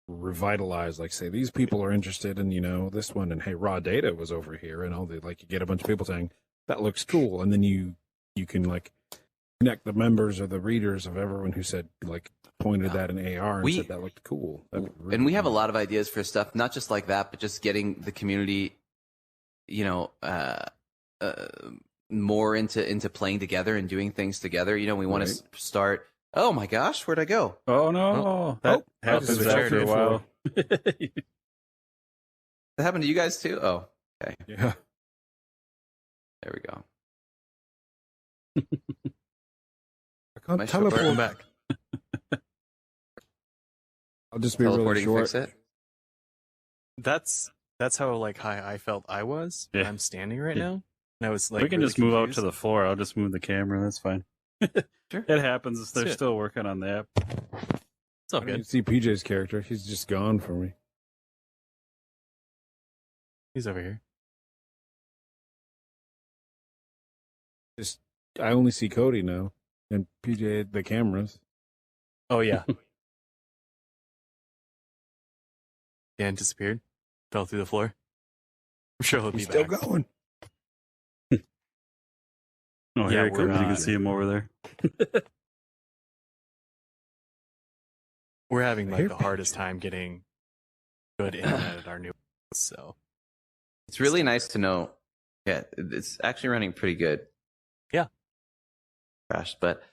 revitalize, like say these people are interested in this one, and hey, Raw Data was over here, and all the like you get a bunch of people saying that looks cool, and then you can like connect the members or the readers of everyone who said like pointed that in AR and said that looked cool. And we have a lot of ideas for stuff, not just like that, but just getting the community, more into playing together and doing things together. We want to start. Oh my gosh, where'd I go? oh no, that I just happens fell after through a the while. That happened to you guys too? Oh, okay. Yeah. There we go. I can't My teleport. Welcome back. I'll just be really Teleporting short. fix it. That's how like high I felt I was. Yeah. I'm standing right now. And I was like, we can really just move out confused. to the floor. I'll just move the camera. That's fine. Sure. It happens. They're That's it. still working on the app. It's all I don't even good. see PJ's character. He's just gone for me. He's over here. I only see Kody now, and PJ the cameras. Oh yeah. Dan disappeared. Fell through the floor. I'm sure he'll be He's still back. going. Oh, Yeah, here he we're, comes. You can see him over there. We're having like Here- the hardest time getting good internet at our new house, so It's really nice to know. Yeah, it's actually running pretty good. Yeah. Crashed, but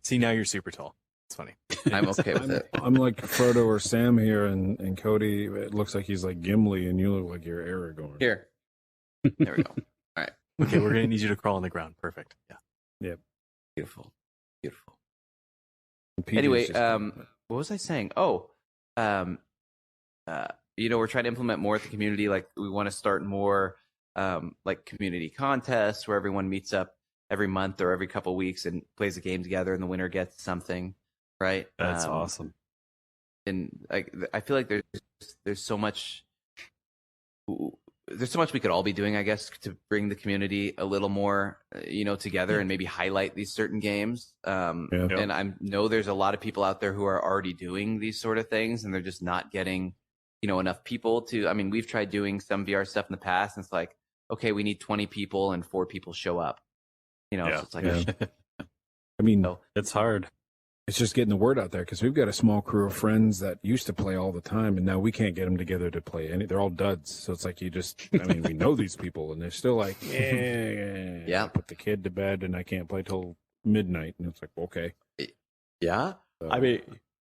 see now you're super tall. It's funny. I'm okay with it. I'm like Frodo or Sam here, and Kody. It looks like he's like Gimli, and you look like you're Aragorn. Here. There we go. Okay, we're gonna need you to crawl on the ground. Perfect. Yeah. Beautiful. Beautiful. And PJ's Anyway, just- what was I saying? Oh, we're trying to implement more at the community. Like, we want to start more like community contests where everyone meets up every month or every couple weeks and plays a game together, and the winner gets something, right? That's awesome. And I feel like there's so much we could all be doing, I guess, to bring the community a little more, together and maybe highlight these certain games. And I know there's a lot of people out there who are already doing these sort of things, and they're just not getting, enough people to. I mean, we've tried doing some VR stuff in the past, and it's like, okay, we need 20 people, and 4 people show up. Yeah. So it's like, Yeah. I mean, So- It's hard. it's just getting the word out there because we've got a small crew of friends that used to play all the time, and now we can't get them together to play any. They're all duds, so it's like we know these people, and they're still like, Yeah. put the kid to bed, and I can't play till midnight, and it's like, okay. yeah. So, I mean,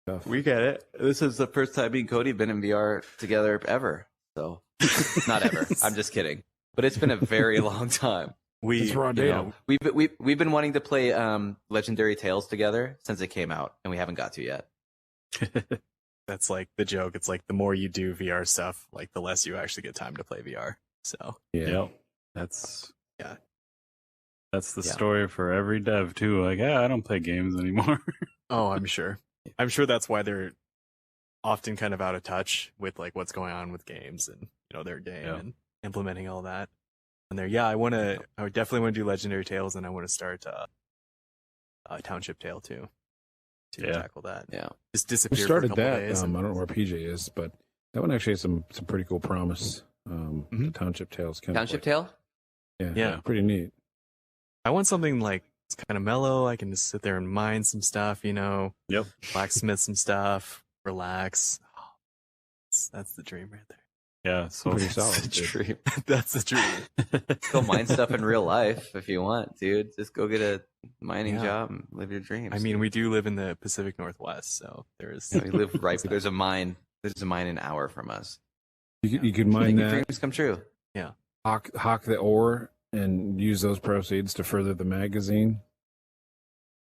tough. we get it. This is the first time me and Kody have been in VR together ever. So, not ever. I'm just kidding. But it's been a very long time. It's raw You data. know, we've been wanting to play Legendary Tales together since it came out, and we haven't got to yet. That's like the joke. It's like the more you do VR stuff, like the less you actually get time to play VR. So Yeah. Yep. That's Yeah. That's the Yeah. story for every dev too. Like, I don't play games anymore. oh, I'm sure. I'm sure that's why they're often kind of out of touch with like what's going on with games and their game Yeah. and implementing all that. And I would definitely want to do Legendary Tales, and I want to start Township Tale too. To Yeah. tackle that. Yeah. Just We disappear started for a couple that. days. I don't know where PJ is, but that one actually has some pretty cool promise. The Mhm. Township Tales. Township Tale? Yeah. Yeah. Pretty neat. I want something like it's kind of mellow. I can just sit there and mine some stuff, Yep. blacksmith some stuff, relax. That's the dream right there. Yeah. So Pretty That's solid. the dude. dream. That's the dream. Go mine stuff in real life if you want, dude. Just go get a mining Yeah. job and live your dreams. I mean, we do live in the Pacific Northwest, so there's. we live right. There's a mine. There's a mine an hour from us. You could mine Make your that, dreams come true. hawk the ore, and use those proceeds to further the magazine.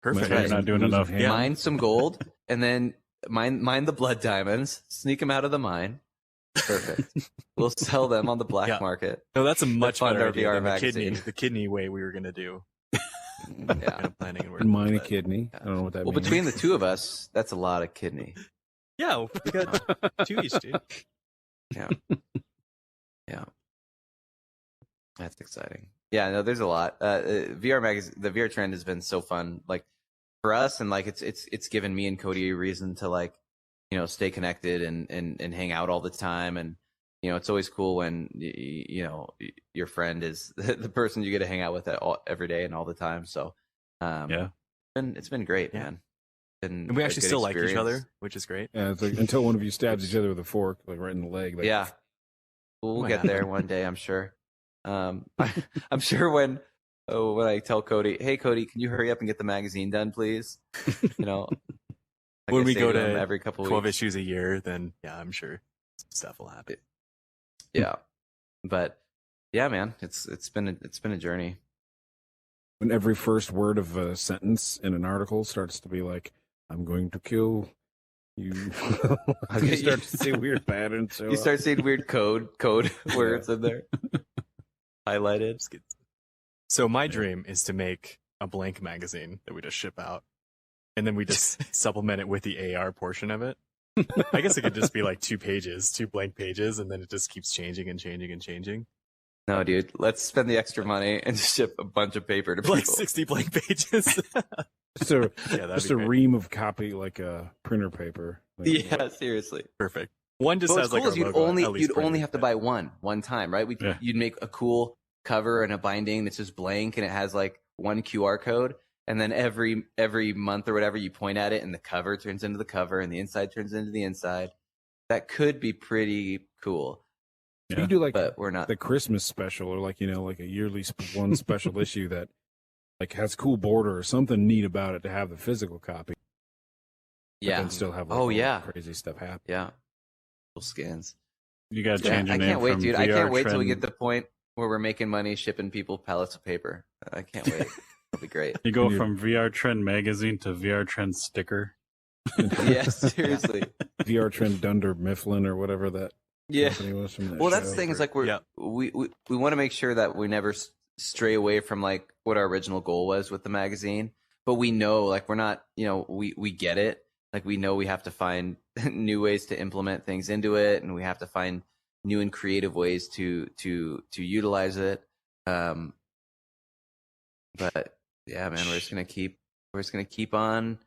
Perfect. You're not doing enough. Yeah. Mine some gold, and then mine the blood diamonds. Sneak them out of the mine. Perfect. We'll sell them on the black Yeah. market. No, that's a much fund better our idea VR than magazine. the kidney way we were gonna do. Yeah. Planning and And working. mine a but- kidney. I don't know what that Well, means. between the two of us, that's a lot of kidney. Yeah, we got 2 each, dude. Yeah. That's exciting. Yeah, no, there's a lot. VR magazine, the VR trend has been so fun, like for us, and like it's given me and Kody a reason to like, stay connected and hang out all the time, and it's always cool when your friend is the person you get to hang out with every day and all the time. So, Yeah. it's been great, Yeah. man. Been And we a actually good still like each experience. other, which is great. Yeah, it's like until one of you stabs each other with a fork, like right in the leg. Like, Yeah, we'll Might get there one day, I'm sure. I'm sure when I tell Kody, "Hey Kody, can you hurry up and get the magazine done, please?" like When I we say go him to every couple 12 weeks. issues a year, then yeah, I'm sure stuff will happen. Yeah, but yeah, man, it's been a journey. When every first word of a sentence in an article starts to be like, "I'm going to kill you," you start to see weird patterns. You start seeing weird code words in there, highlighted. So my dream is to make a blank magazine that we just ship out, and then we just supplement it with the AR portion of it. I guess it could just be like 2 blank pages, and then it just keeps changing and changing and changing. No, dude, let's spend the extra money and just ship a bunch of paper to people. Like 60 blank pages. Just a ream of copy, like a printer paper. Like, yeah, seriously. Perfect. One just What's has cool like is our logo you'd only have to buy one time, right? Yeah. You'd make a cool cover and a binding that's just blank and it has like one QR code, and then every month or whatever you point at it and the cover turns into the cover and the inside turns into the inside. That could be pretty cool. Yeah. You do like but we're not the Christmas special, or like, like a yearly one special issue that like has cool border or something neat about it to have the physical copy. Yeah. And still have like, crazy stuff happen. Yeah. Cool skins. You got to change your name. I can't wait, from dude. VR I can't wait till Trend. we get to the point where we're making money shipping people pallets of paper. I can't wait. It'll be great. You go from VR Trend Magazine to VR Trend Sticker. Yeah, seriously. VR Trend Dunder Mifflin or whatever that. Yeah. Was from that Well, that's show. the thing is like we want to make sure that we never stray away from like what our original goal was with the magazine, but we know like we're not, we get it. Like we know we have to find new ways to implement things into it, and we have to find new and creative ways to utilize it. But yeah, man, we're just gonna keep on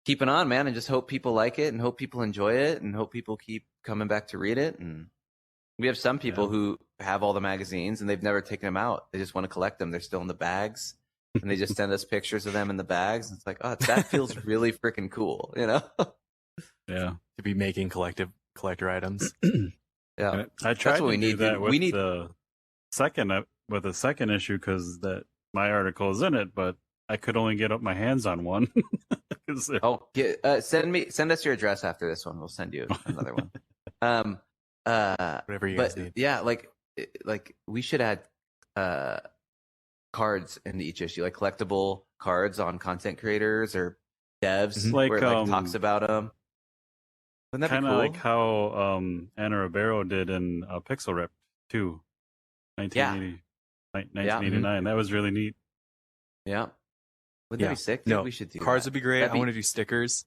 keeping on, man, and just hope people like it and hope people enjoy it and hope people keep coming back to read it. And we have some people who have all the magazines and they've never taken them out. They just want to collect them. They're still in the bags, and they just send us pictures of them in the bags. And it's like, oh, that feels really freaking cool, Yeah. To be making collector items. Yeah. I tried what to we do need, that dude. with We need- the second issue because that my article is in it, but I could only get up my hands on one. Oh, send us your address after this one. We'll send you another one. Whatever you guys need. Yeah, like we should add cards into each issue, like collectible cards on content creators or devs, Like, where it like talks about them. Wouldn't that be kind of cool? like how Anna Ribeiro did in Pixel Rep 2, 1989. That was really neat. Yeah. Wouldn't that be sick? Dude? No, We should do cards that. would be great. That'd I want to do stickers,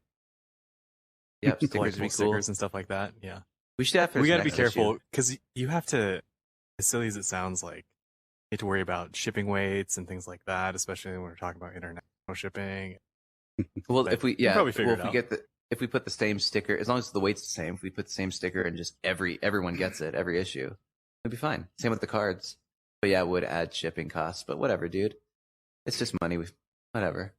Yeah, stickers would collectible be cool. stickers and stuff like that. Yeah, We should have. we got to be careful because you have to. As silly as it sounds, like you have to worry about shipping weights and things like that, especially when we're talking about international shipping. Well, But if we we'll probably figure if it we out. if we put the same sticker, as long as the weight's the same, if we put the same sticker and just everyone gets it every issue, it'd be fine. Same with the cards. But yeah, it would add shipping costs. But whatever, dude. It's just money. Whatever.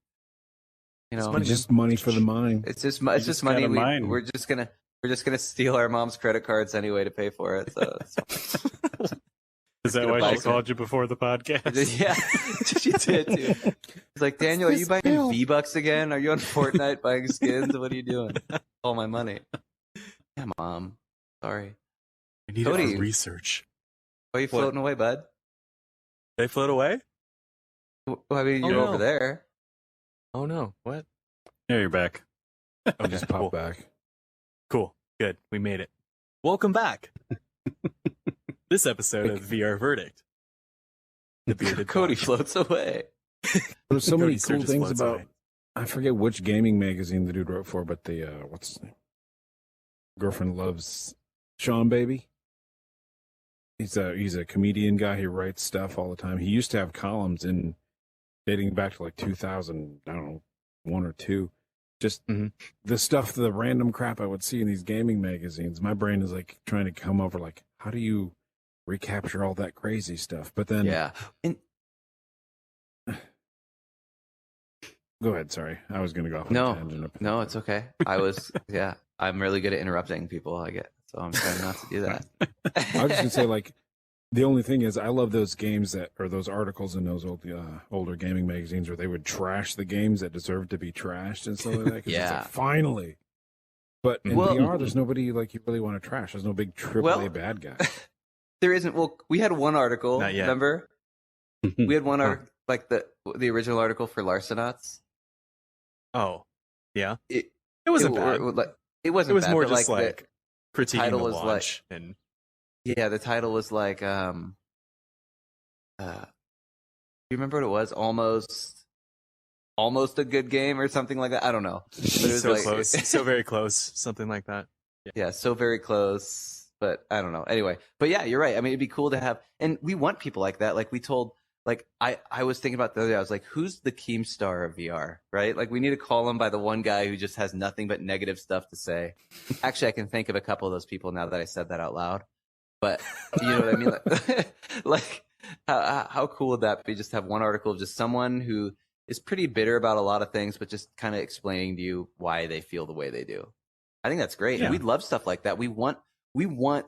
It's just money for the mind. It's just just money. gotta mine. We're just gonna steal our mom's credit cards anyway to pay for it. So it's fine. Is that gonna why buy she some- called you before the podcast? Yeah, she did too. It's like, Daniel, are you buying V-Bucks again? Are you on Fortnite buying skins? What are you doing? All my money. Yeah, Mom. Sorry. I need Kody. it for research. Why are you floating away, bud? They float away? Well, I mean, Oh, you're no. over there. Oh no! What? Yeah, you're back. I'll just pop cool. back. Cool. Good. We made it. Welcome back. This episode of VR Verdict. The bearded Kody Fox. floats away. There's so many Cody cool Sturgis things floats about. away. I forget which gaming magazine the dude wrote for, but the what's his name? Girlfriend Loves Sean Baby. He's a comedian guy. He writes stuff all the time. He used to have columns in dating back to like 2000, I don't know, 1 or 2. Just the stuff, the random crap I would see in these gaming magazines. My brain is like trying to come over like, how do you recapture all that crazy stuff? But then Yeah. And go ahead, sorry. I was going to go off on a tangent. no, it's okay. I'm really good at interrupting people. I get, so I'm trying not to do that. I was just gonna say, like, the only thing is, I love those games or those articles in those older gaming magazines where they would trash the games that deserve to be trashed and stuff like that. 'Cause it's Yeah. like, finally. But in Well- VR, there's nobody like you really want to trash. There's no big AAA Well- bad guy. there isn't. Well, we had one article. Not yet. Remember? We had one article, like the original article for Larcenauts. Oh, yeah. It wasn't bad. It wasn't. It was bad, more but, just the like critiquing title the was launch and yeah, the title was like you remember what it was? Almost a good game or something like that. I don't know. But it was so like, close, so very close, something like that. Yeah, so very close, but I don't know. Anyway, but yeah, you're right. I mean, it'd be cool to have, and we want people like that. Like we told, like I was thinking about the other day. I was like, who's the Keemstar of VR, right? Like we need to call him by the one guy who just has nothing but negative stuff to say. Actually, I can think of a couple of those people now that I said that out loud. But you know what I mean? Like how cool would that be? Just have one article of just someone who is pretty bitter about a lot of things, but just kind of explaining to you why they feel the way they do. I think that's great. Yeah. We'd love stuff like that. We want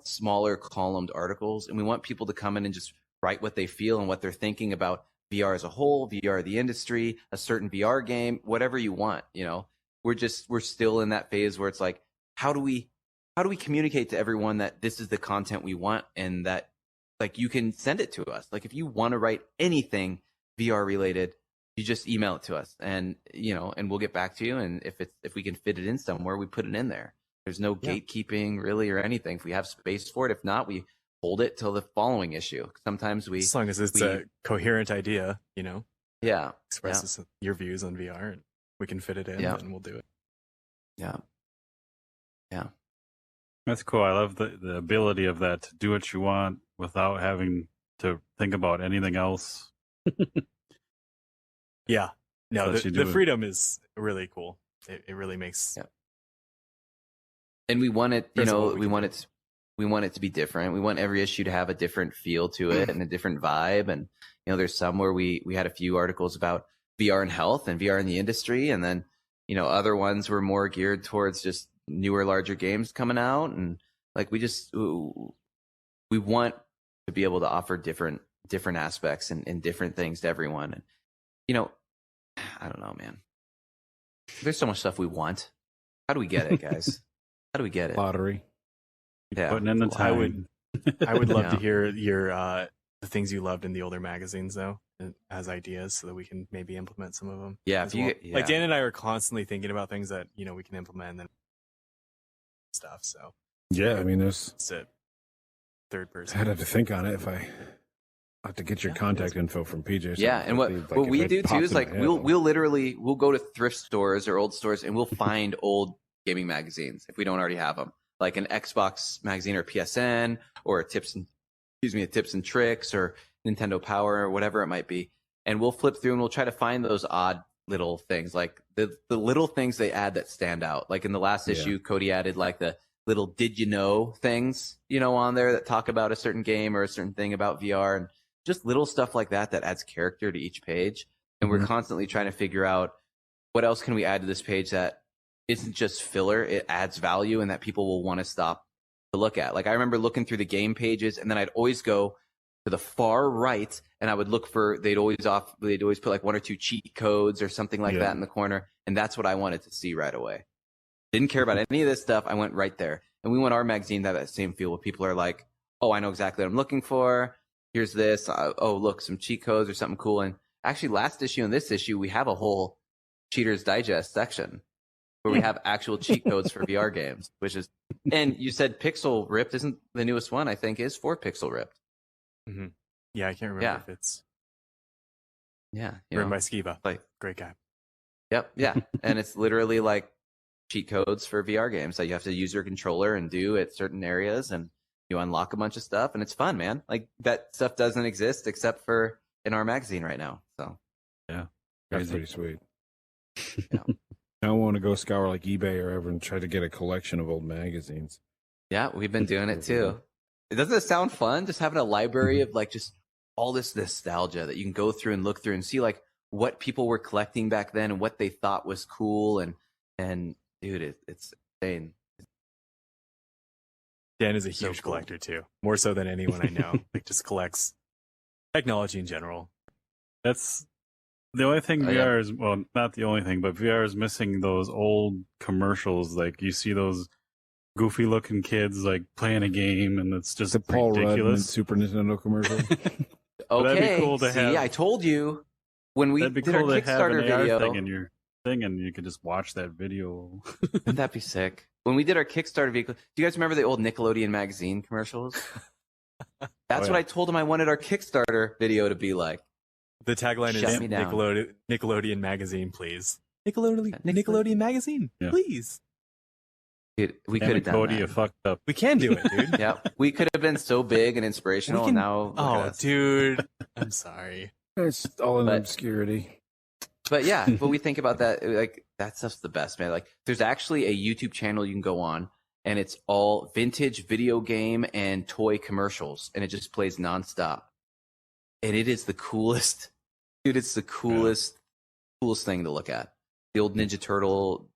smaller columned articles, and we want people to come in and just write what they feel and what they're thinking about VR as a whole, VR the industry, a certain VR game, whatever you want. You know, we're still in that phase where it's like, how do we communicate to everyone that this is the content we want, and that like you can send it to us. Like if you want to write anything VR related, you just email it to us, and and we'll get back to you. And if we can fit it in somewhere, we put it in there. There's no gatekeeping really or anything. If we have space for it, if not, we hold it till the following issue. Sometimes as long as it's a coherent idea, yeah, expresses your views on VR, and we can fit it in, and we'll do it. Yeah. That's cool. I love the ability of that to do what you want without having to think about anything else. Yeah. No, So the freedom is really cool. It really makes. Yeah. And we want it, First of all, we want it to be different. We want every issue to have a different feel to it and a different vibe. And there's some where we had a few articles about VR and health and VR in the industry, and then other ones were more geared towards just newer, larger games coming out. And like we want to be able to offer different aspects and different things to everyone. And I don't know, man. There's so much stuff we want. How do we get it, guys? How do we get it? Lottery. Yeah. Putting in the time. I would love to hear your the things you loved in the older magazines, though, as ideas, so that we can maybe implement some of them. Yeah, like Dan and I are constantly thinking about things that we can implement and then stuff. So yeah, I mean, there's third person. I'd have to think on it if I have to get your contact info from PJ. Yeah, and what we do too is like we'll go to thrift stores or old stores and we'll find old gaming magazines if we don't already have them, like an Xbox magazine or PSN or a tips and tricks or Nintendo Power or whatever it might be, and we'll flip through and we'll try to find those odd little things, like the little things they add that stand out. Like in the last issue, Kody added like the little did you know things on there that talk about a certain game or a certain thing about VR, and just little stuff like that adds character to each page. And we're constantly trying to figure out what else can we add to this page that isn't just filler, it adds value and that people will want to stop to look at. Like I remember looking through the game pages, and then I'd always go to the far right and I would look for, they'd always put like one or two cheat codes or something like that in the corner. And that's what I wanted to see right away. Didn't care about any of this stuff. I went right there. And we want our magazine to have that same feel where people are like, oh, I know exactly what I'm looking for. Here's this. Oh, look, some cheat codes or something cool. And actually last issue and this issue, we have a whole Cheater's Digest section where we have actual cheat codes for VR games, which is, and you said Pixel Ripped isn't the newest one, I think, is for Pixel Ripped. Mm-hmm. Yeah, I can't remember if it's written by Skiba. Like, great guy. Yep, yeah. And it's literally like cheat codes for VR games that you have to use your controller and do at certain areas, and you unlock a bunch of stuff, and it's fun, man. Like that stuff doesn't exist except for in our magazine right now. So yeah, that's pretty sweet. Yeah. I want to go scour like eBay or ever and try to get a collection of old magazines. Yeah, we've been doing it too. Doesn't it sound fun? Just having a library of like just all this nostalgia that you can go through and look through and see like what people were collecting back then and what they thought was cool. And dude, it's insane. Dan is a huge collector too, more so than anyone I know. Like just collects technology in general. That's the only thing VR is, well, not the only thing, but VR is missing those old commercials. Like you see those goofy looking kids like playing a game, and it's just The Paul Rudd ridiculous. Super Nintendo commercial. Okay, that'd be cool to see, have. I told you when we That'd be did cool our to have an Kickstarter AR video. thing in your thing, and you could just watch that video. Wouldn't that be sick? When we did our Kickstarter vehicle, do you guys remember the old Nickelodeon magazine commercials? That's yeah. what I told him I wanted our Kickstarter video to be like. The tagline Shut is me down. Nickelodeon magazine, please. Nickelodeon magazine, Yeah. please. Dude, we Dan could and have done Kody, you that. fucked up. We can do it, dude. Yeah, we could have been so big and inspirational. We can- And now, look at Oh, us. dude. I'm sorry. It's all in But- obscurity. But yeah, but we think about that, like that stuff's the best, man. Like there's actually a YouTube channel you can go on, and it's all vintage video game and toy commercials, and it just plays nonstop. And it is the coolest, dude. It's the coolest thing to look at. The old Ninja Turtle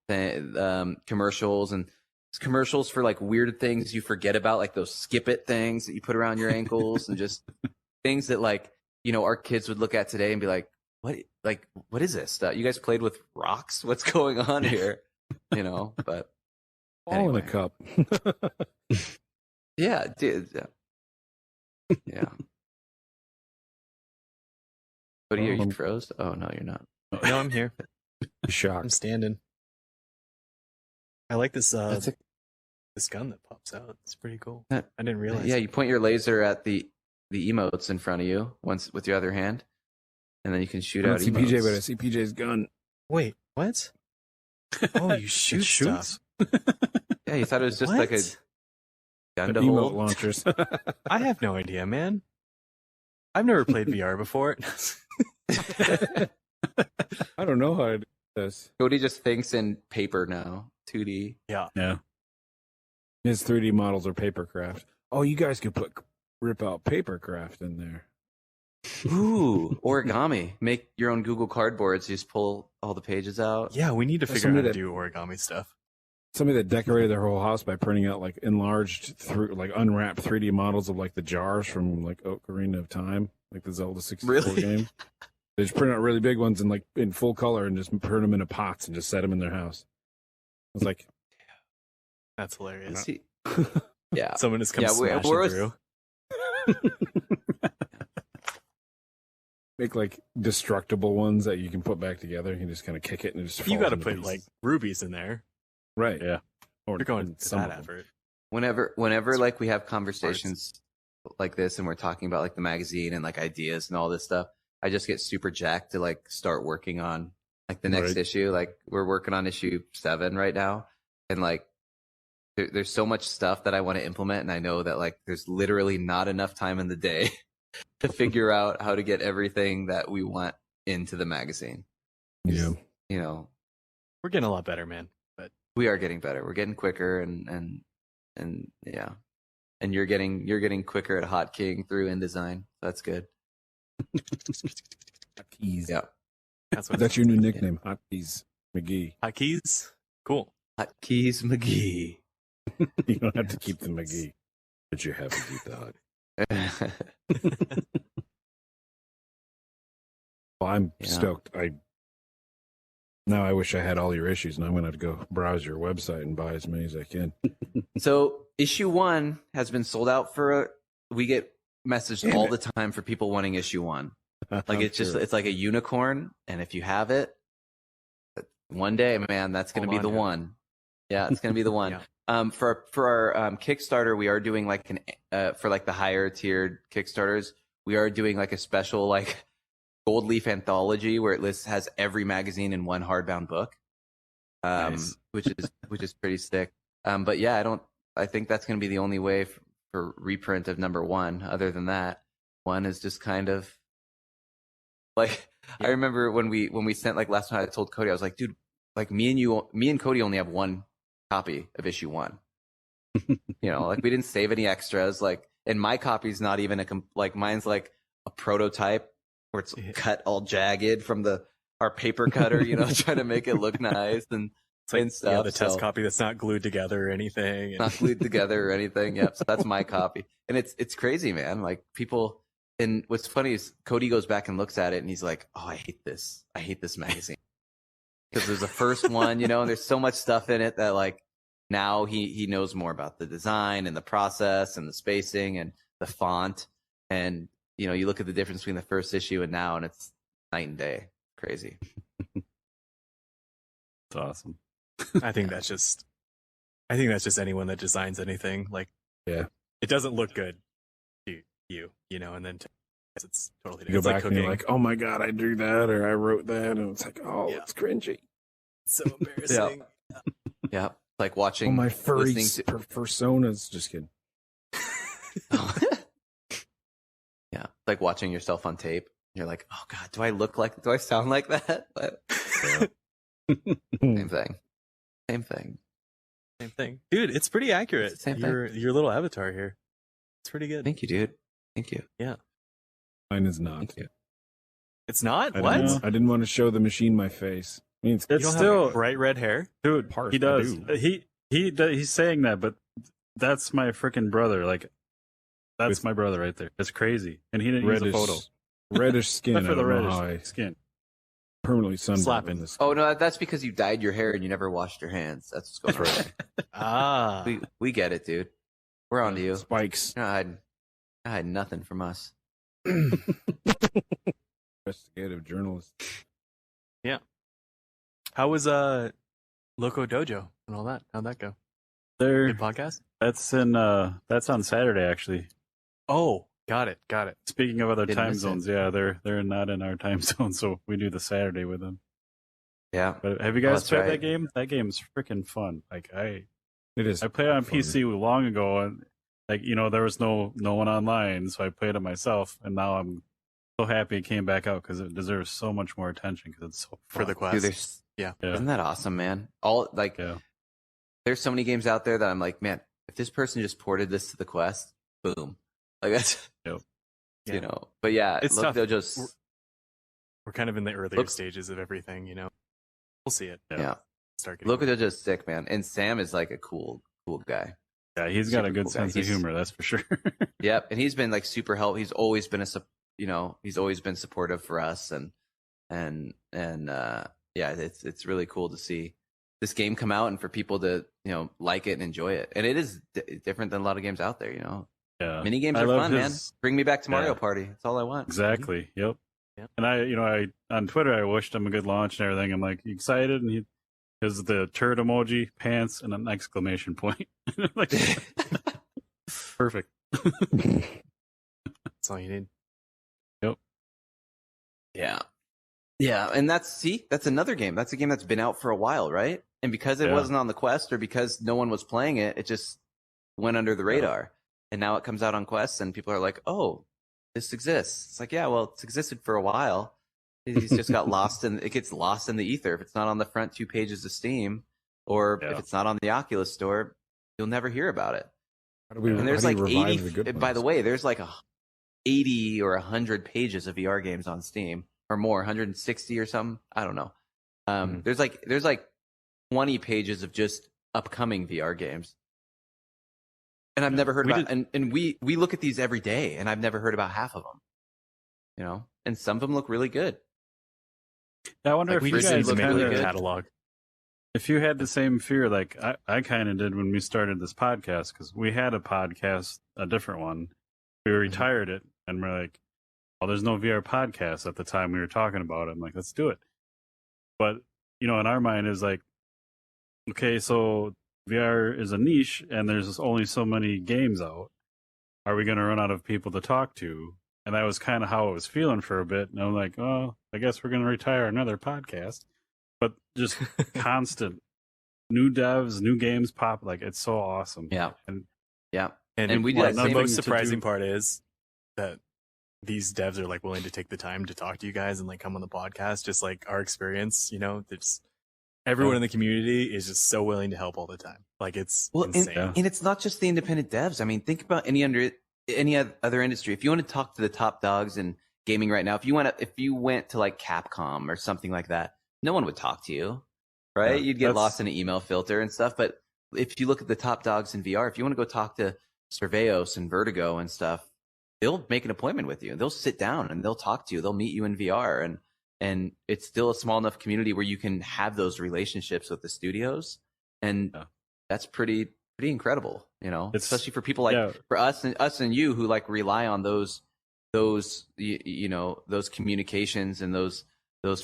commercials, and it's commercials for like weird things you forget about, like those skip it things that you put around your ankles, and just things that like, you know, our kids would look at today and be like, what is this stuff? You guys played with rocks? What's going on here? You know, but All anyway. in a cup. Yeah, dude. Yeah. What are you froze? Oh no, you're not. No, I'm here. I'm Shocked. standing. I like this That's a- this gun that pops out. It's pretty cool. That- I didn't realize. Yeah, you point your laser at the emotes in front of you once with your other hand, and then you can shoot I out don't see PJ, emotes. but I see PJ's gun. Wait, what? Oh, you shoot shoots? stuff. Yeah, you thought it was just like a What? gun to Emote hold. launchers. I have no idea, man. I've never played VR before. I don't know how to do this. Kody just thinks in paper now, 2D. Yeah. His 3D models are papercraft. Oh, you guys could rip out papercraft in there. Ooh, origami. Make your own Google Cardboards. You just pull all the pages out. Yeah, we need to There's figure out how to somebody do origami stuff. Somebody that decorated their whole house by printing out like enlarged through like unwrapped 3D models of like the jars from like Ocarina of Time, like the Zelda 64 Really? game. They just print out really big ones and like in full color and just print them into pots and just set them in their house. I was like, That's hilarious. See- yeah. Someone just comes Yeah, smashing we're- through. make like destructible ones that you can put back together. You just kind of kick it and it just You falls got to into put pieces. like rubies in there. right, Yeah. Or You're going to some that of them. effort. Whenever like we have conversations like this and we're talking about like the magazine and like ideas and all this stuff, I just get super jacked to like start working on like the next Right. issue. Like we're working on issue 7 right now, and like there's so much stuff that I want to implement, and I know that like there's literally not enough time in the day to figure out how to get everything that we want into the magazine. Yeah. You know, We're getting a lot better, man. we are getting better. We're getting quicker, and yeah, and you're getting quicker at hotkeying through InDesign. That's good. Hotkeys. Yeah, That's what That's your new nickname, Hotkeys McGee. hotkeys. Cool. Hotkeys McGee. You don't have to keep the McGee, but you have to keep the hot. Well, I'm Yeah. stoked. Now I wish I had all your issues, and I'm going to go browse your website and buy as many as I can. So issue 1 has been sold out for. We get messaged Damn all it. the time for people wanting issue 1. Like I'm it's just sure. it's like a unicorn, and if you have it, one day, man, that's going to Hold be on the to it. one. Yeah, it's going to be the one. Yeah. For our Kickstarter, we are doing like for like the higher tiered Kickstarters, we are doing like a special like gold leaf anthology where it has every magazine in one hardbound book, Nice. which is pretty sick. But yeah, I think that's going to be the only way for reprint of number 1. Other than that, 1 is just kind of like I remember when we sent like last time I told Kody, I was like, dude, like me and Kody only have one copy of issue 1. You know, like we didn't save any extras. Like, and my copy's not even like mine's like a prototype where it's cut all jagged from our paper cutter. You know, trying to make it look nice and stuff. Yeah, the test so- copy that's not glued together or anything. not glued together or anything. Yep. So that's my copy. And it's crazy, man. Like people, and what's funny is Kody goes back and looks at it and he's like, oh, I hate this magazine. Because there's the first one, you know, and there's so much stuff in it that like now he knows more about the design and the process and the spacing and the font. And, you know, you look at the difference between the first issue and now, and it's night and day. Crazy. It's awesome. I think that's just anyone that designs anything. Like, Yeah. it doesn't look good to you know, and then it's totally You go it's back like and cooking. you're like, oh my God, I drew that, or I wrote that. And it's like, oh, Yeah. it's cringy. It's so embarrassing. Yeah. Like watching Oh, my furry listening to- personas. Just kidding. Yeah. Like watching yourself on tape. You're like, oh God, do I sound like that? But, same thing. Same thing. Same thing, dude. It's pretty accurate. It's the same thing. Your little avatar here. It's pretty good. Thank you, dude. Thank you. Mine is not. Thank you. It's not I what? didn't, I didn't want to show the machine my face. I mean, It's You don't still have bright red hair. dude. Parse, He I does. do. He's saying that, but that's my freaking brother. Like, that's With- my brother right there. It's crazy, and he didn't use a reddish, photo. reddish skin. Except for I the don't know how I reddish skin. permanently sunburned Slapping. this. Oh no, that's because you dyed your hair and you never washed your hands. That's what's going on. Ah, We get it, dude. We're on to you. Spikes. You're not hiding nothing from us. Investigative journalist. how was Loco Dojo and all that? How'd that go? There, Good podcast. that's on Saturday actually. Oh, got it. Speaking of other Didn't time miss it. zones, yeah, they're not in our time zone, so we do the Saturday with them. Yeah. But have you Oh, guys that's played right. that game? That game's freaking fun. Like It is. I played it on fun. PC long ago, and like there was no one online, so I played it myself, and now I'm so happy it came back out because it deserves so much more attention because it's so For the fun. quest. Dude, there's, Yeah. Yeah. Isn't that awesome, man? All like, Yeah. there's so many games out there that I'm like, man, if this person just ported this to the Quest, boom. Like that's, Yep. Yeah. you know. But yeah, It's Loco tough. Dojo's We're kind of in the earlier Look- stages of everything, you know. We'll see it. yeah. Start getting Loco Dojo's sick, man. And Sam is like a cool guy. Yeah, he's got a Super good cool guy. sense of He's- humor, that's for sure. Yep, and he's been like super helpful. He's always been he's always been supportive for us, and yeah, it's really cool to see this game come out and for people to like it and enjoy it. And it is different than a lot of games out there. Yeah, Mini games I are love fun, man. his- Bring me back to Mario Yeah. Party. That's all I want. Exactly. Yep. Yeah. And I on Twitter I wished him a good launch and everything. I'm like, you excited? And he has the turd emoji, pants, and an exclamation point. Like, perfect. That's all you need. Yeah, and that's another game. That's a game that's been out for a while, right? And because it Yeah. wasn't on the Quest or because no one was playing it, it just went under the radar. And now it comes out on Quest, and people are like, "Oh, this exists." It's like, yeah, well, it's existed for a while. It's just got it gets lost in the ether. If it's not on the front 2 pages of Steam, or Yeah. if it's not on the Oculus Store, you'll never hear about it. How do we, And there's how like do you revive 80. the good By the ones? way, there's like 80 or 100 pages of VR games on Steam, or more, 160 or something. I don't know. There's like 20 pages of just upcoming VR games, and I've never heard We about. And we look at these every day, and I've never heard about half of them. And some of them look really good. I wonder Like, if we you just guys need to make kinda- really good. catalog. if you had the same fear like I kind of did when we started this podcast, because we had a podcast, a different one. We retired it, and we're like, well, there's no VR podcast at the time we were talking about it. I'm like, let's do it. But, in our mind is like, okay, so VR is a niche and there's only so many games out. Are we going to run out of people to talk to? And that was kind of how I was feeling for a bit. And I'm like, oh, I guess we're going to retire another podcast. But just constant new devs, new games pop. Like, it's so awesome. Yeah. And Yeah. And, And we do what that the same most thing to surprising do- part is that these devs are like willing to take the time to talk to you guys and like come on the podcast, just like our experience. There's everyone in the community is just so willing to help all the time. Like it's insane. And it's not just the independent devs. I mean, think about any other industry. If you want to talk to the top dogs in gaming right now, if you went to like Capcom or something like that, no one would talk to you, right? Yeah, You'd get that's- lost in an email filter and stuff. But if you look at the top dogs in VR, if you want to go talk to Surveos and Vertigo and stuff, they'll make an appointment with you. They'll sit down and they'll talk to you. They'll meet you in VR, and it's still a small enough community where you can have those relationships with the studios. And Yeah. that's pretty incredible, you know, It's- especially for people like yeah. for us and you who like rely on those you know, those communications and those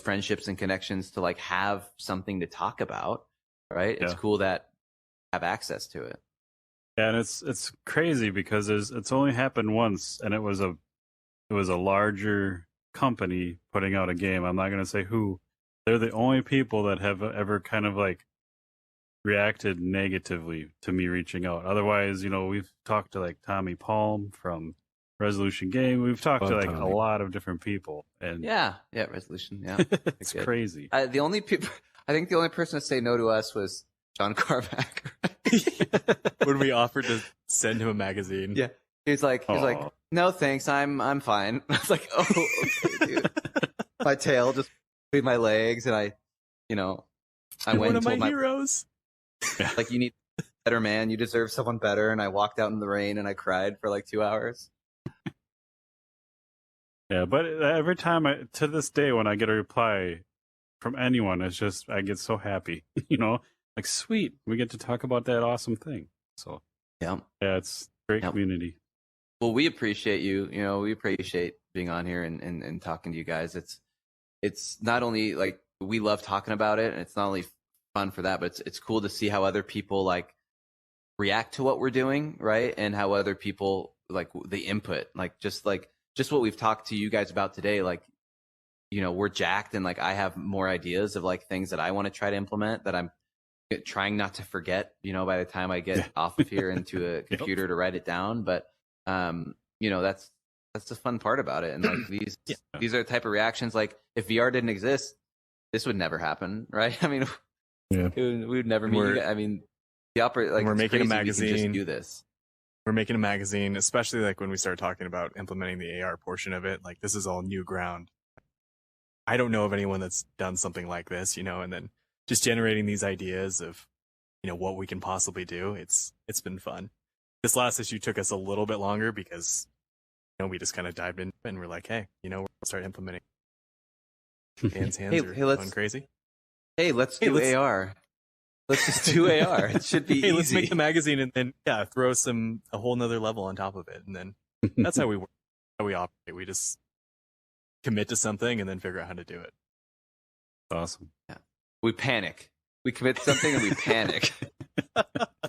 friendships and connections to like have something to talk about, right? It's Yeah. cool that have access to it. Yeah, and it's crazy because it's only happened once, and it was a larger company putting out a game. I'm not going to say who. They're the only people that have ever kind of like reacted negatively to me reaching out. Otherwise, you know, we've talked to like Tommy Palm from Resolution Game. We've talked to Love like Tommy. a lot of different people, and Yeah, Resolution. Yeah, it's good. crazy. The only people, I think the only person to say no to us was John Carmack. When we offered to send him a magazine. Yeah, he's like, Aw. no thanks, I'm fine. I was like, oh, okay, dude. My tail just between my legs, and I You're went one and of told my my heroes. like, you need a better man, you deserve someone better, and I walked out in the rain and I cried for like 2 hours. Yeah, but every time to this day, when I get a reply from anyone, it's just, I get so happy, you know, like, sweet, we get to talk about that awesome thing. So, Yeah. yeah, it's great Yep. community. Well, we appreciate you. You know, we appreciate being on here and talking to you guys. It's not only like we love talking about it, and it's not only fun for that, but it's cool to see how other people like react to what we're doing, right? And how other people like the input, like just what we've talked to you guys about today. Like, you know, we're jacked, and like I have more ideas of like things that I want to try to implement that I'm trying not to forget, you know, by the time I get off of here into a computer to write it down. But you know, that's the fun part about it. And like these are the type of reactions, like if VR didn't exist, this would never happen, right? I mean, Yeah. we would never meet you guys. I mean, like we're it's making a crazy we can magazine. just do this. We're making a magazine, especially like when we start talking about implementing the AR portion of it. Like, this is all new ground. I don't know of anyone that's done something like this, you know, and then just generating these ideas of, you know, what we can possibly do. It's been fun. This last issue took us a little bit longer because, you know, we just kind of dived in and we're like, hey, you know, we'll start implementing. Dan's hands are going crazy. Hey, let's do AR. Let's just do AR. It should be Hey, easy. let's make the magazine and then throw a whole nother level on top of it, and then that's how we work, how we operate. We just commit to something and then figure out how to do it. Awesome. We panic. We commit to something and we panic.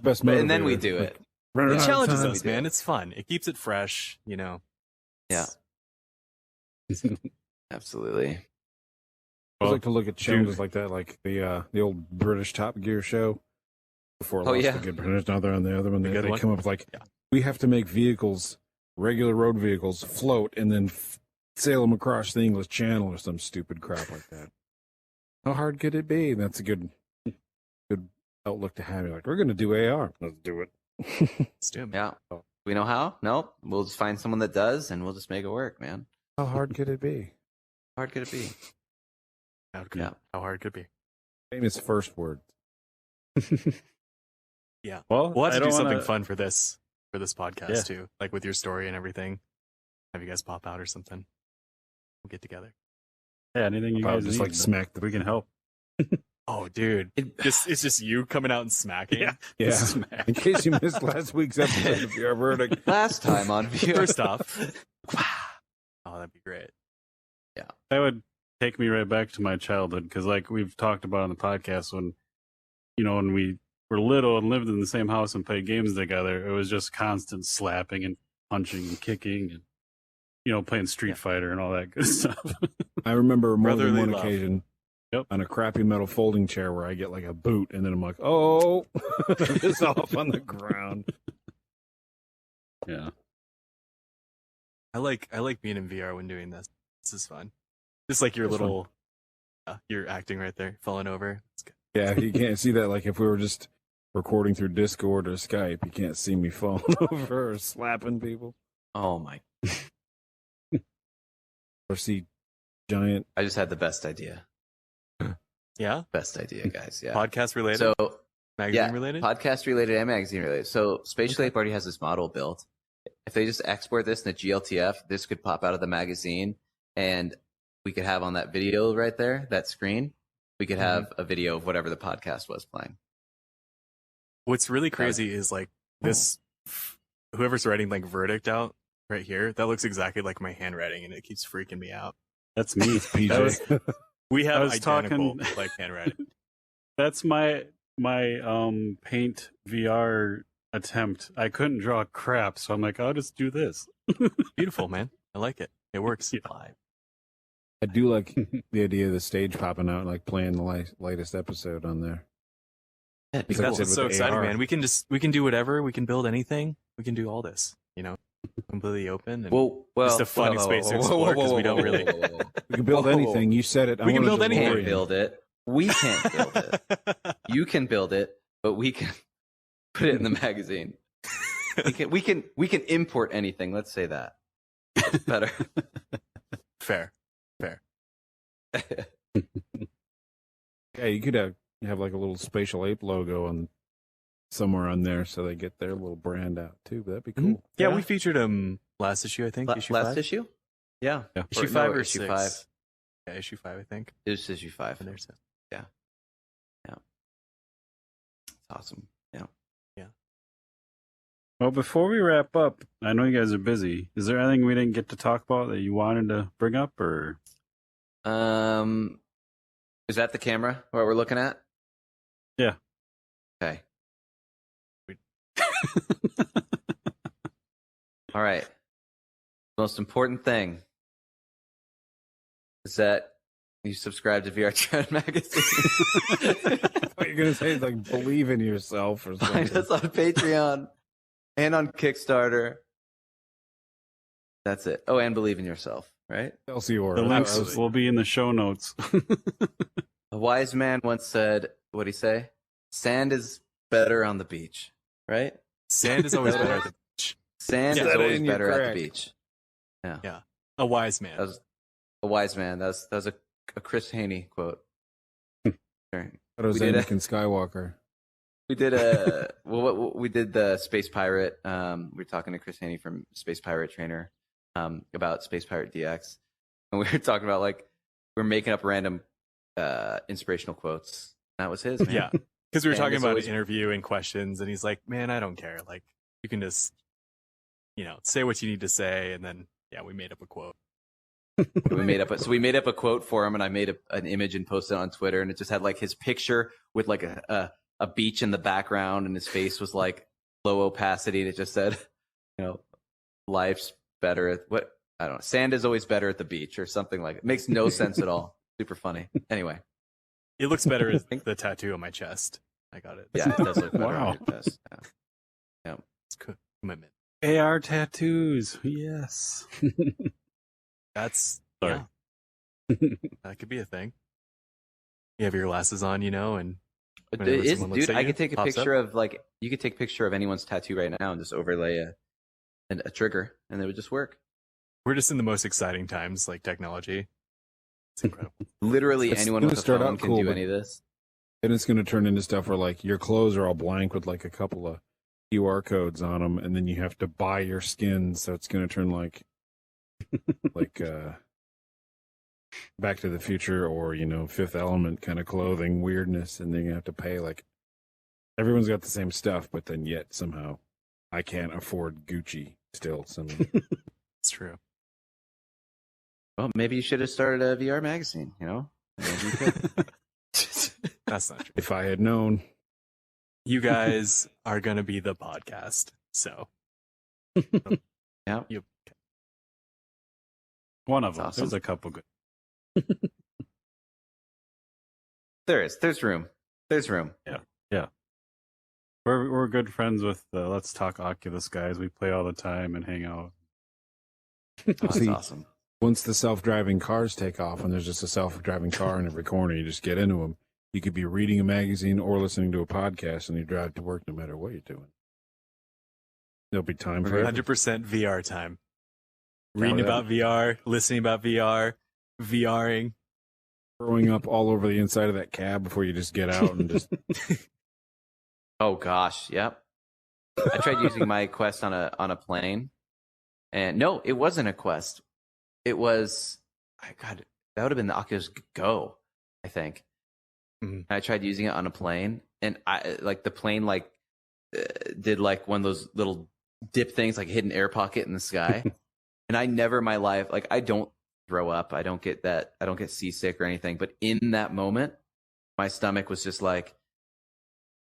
Best And then we motivator. do it. Running It out of challenges time. us, man. It's fun. It keeps it fresh, you know. Yeah. Absolutely. I Well, like to look at challenges like that, like the old British Top Gear show. Before Oh, lost yeah. the good British, now they're on the other one. The good They one? come up with like, Yeah. we have to make vehicles, regular road vehicles, float and then sail them across the English Channel or some stupid crap like that. How hard could it be? That's a good outlook to have. You're like, we're going to do AR. Let's do it. Let's do it. Yeah. We know how? Nope. We'll just find someone that does, and we'll just make it work, man. How hard could it be? How hard could it be? Yeah. How hard could it be? Famous first word. Yeah. Well, We'll have I to do don't something wanna- fun for this podcast Yeah. too, like with your story and everything. Have you guys pop out or something? We'll get together. Yeah, anything you I'll guys just need, like smack the we can help. Oh, dude, it's just you coming out and smacking. Yeah. Yeah. Smack. In case you missed last week's episode of VR Verdict. Last time on VR. First off, oh, that'd be great. That would take me right back to my childhood, because like we've talked about on the podcast, when we were little and lived in the same house and played games together, it was just constant slapping and punching and kicking and playing Street Fighter and all that good stuff. I remember more than Brotherly one love. occasion Yep. on a crappy metal folding chair where I get like a boot and then I'm like, oh, it's off on the ground. Yeah. I like being in VR when doing this. This is fun. Just like your It's little, you're acting right there, falling over. It's good. Yeah, you can't see that. Like if we were just recording through Discord or Skype, you can't see me falling over or slapping people Oh my! or see giant. I just had the best idea. Yeah, Best idea, guys. Yeah. podcast related, So magazine related. podcast related and magazine related. So Spatial Ape already has this model built. If they just export this in the GLTF, this could pop out of the magazine, and we could have on that video right there, that screen, we could have a video of whatever the podcast was playing. What's really crazy is like this, whoever's writing like verdict out right here, that looks exactly like my handwriting and it keeps freaking me out. That's me, PJ. We have was identical talking- like handwriting. That's my paint VR attempt. I couldn't draw crap, so I'm like, I'll just do this. Beautiful, man. I like it. It works. Yeah. I do like the idea of the stage popping out and like playing the latest episode on there. Yeah, It's like That's I said what's so with exciting, AR. man. We can do whatever. We can build anything. We can do all this. You know, completely open. And well, just a fun space to explore because we don't really. We can build Whoa. anything. You said it. We can build We anything. can't build it. We can't build it. You can build it, but we can put it in the magazine. We can import anything. Let's say that. That's better. Fair. Yeah, you could have like a little Spatial Ape logo on somewhere on there, so they get their little brand out too. But that'd be cool. Yeah, we featured him last issue, I think. Issue Last 5? issue? Yeah. Yeah. Issue Or- 5 no, or issue 6? 5. Yeah, issue 5, I think. It was issue 5. And there's it. It's awesome. Yeah. Well, before we wrap up, I know you guys are busy. Is there anything we didn't get to talk about that you wanted to bring up, or? Is that the camera what we're looking at? Yeah. Okay. All right. Most important thing is that you subscribe to VR Trend Magazine. What you're gonna say? Like believe in yourself or Find something. us on Patreon and on Kickstarter. That's it. Oh, and believe in yourself, right? Excelsior. The links Absolutely. will be in the show notes. A wise man once said, what'd he say? Sand is better on the beach, right? Sand is always better at the beach. Sand Yeah, is that always in, you're better at correct. the beach. A wise man. That was a wise man. That was a Chris Haney quote. Sure. But it was We did Anakin Skywalker. We did a we did the Space Pirate. We were talking to Chris Haney from Space Pirate Trainer about Space Pirate DX, and we were talking about like we're making up random inspirational quotes. That was his. Man. Yeah. Because we were And talking it's about always- an interview and questions, and he's like, man, I don't care. Like, you can just, say what you need to say, and then, yeah, we made up a quote. we made up a quote for him, and I made an image and posted it on Twitter, and it just had like his picture with like a beach in the background, and his face was like low opacity, and it just said, life's better at what I don't know. Sand is always better at the beach, or something like it. Makes no sense at all. Super funny. Anyway, It looks better as the tattoo on my chest. I got it. yeah, it does look better Wow. on your chest. Yeah. It's commitment. AR tattoos, yes. That's, Sorry. yeah. That could be a thing. You have your glasses on, and It whenever is, someone looks dude. at I you, could take a pops picture up. of like you could take a picture of anyone's tattoo right now and just overlay a trigger, and it would just work. We're just in the most exciting times, like technology. It's incredible. Literally, It's anyone gonna with a start phone out can cool, do but- any of this. And it's going to turn into stuff where like your clothes are all blank with like a couple of QR codes on them, and then you have to buy your skins. So it's going to turn like Back to the Future or Fifth Element kind of clothing weirdness, and then you have to pay like everyone's got the same stuff, but then yet somehow I can't afford Gucci still. Somehow. It's true. Well, maybe you should have started a VR magazine. Maybe you could. That's not true. If I had known. You guys are going to be the podcast. So, Yeah. One of That's them. awesome. There's a couple good. There's room. There's room. We're good friends with the Let's Talk Oculus guys. We play all the time and hang out. Oh, that's See, awesome. Once the self-driving cars take off and there's just a self-driving car in every corner, you just get into them. You could be reading a magazine or listening to a podcast, and you drive to work no matter what you're doing. There'll be time for it. 100% VR time. Yeah, Reading that- about VR, listening about VR, VRing. Throwing up all over the inside of that cab before you just get out and just. Oh gosh, yep. I tried using my Quest on a plane, and no, it wasn't a Quest. It was, God, that would have been the Oculus Go, I think. Mhm. I tried using it on a plane, and I like the plane like did like one of those little dip things, like hidden air pocket in the sky. And I never in my life, like I don't throw up. I don't get seasick or anything. But in that moment, my stomach was just like,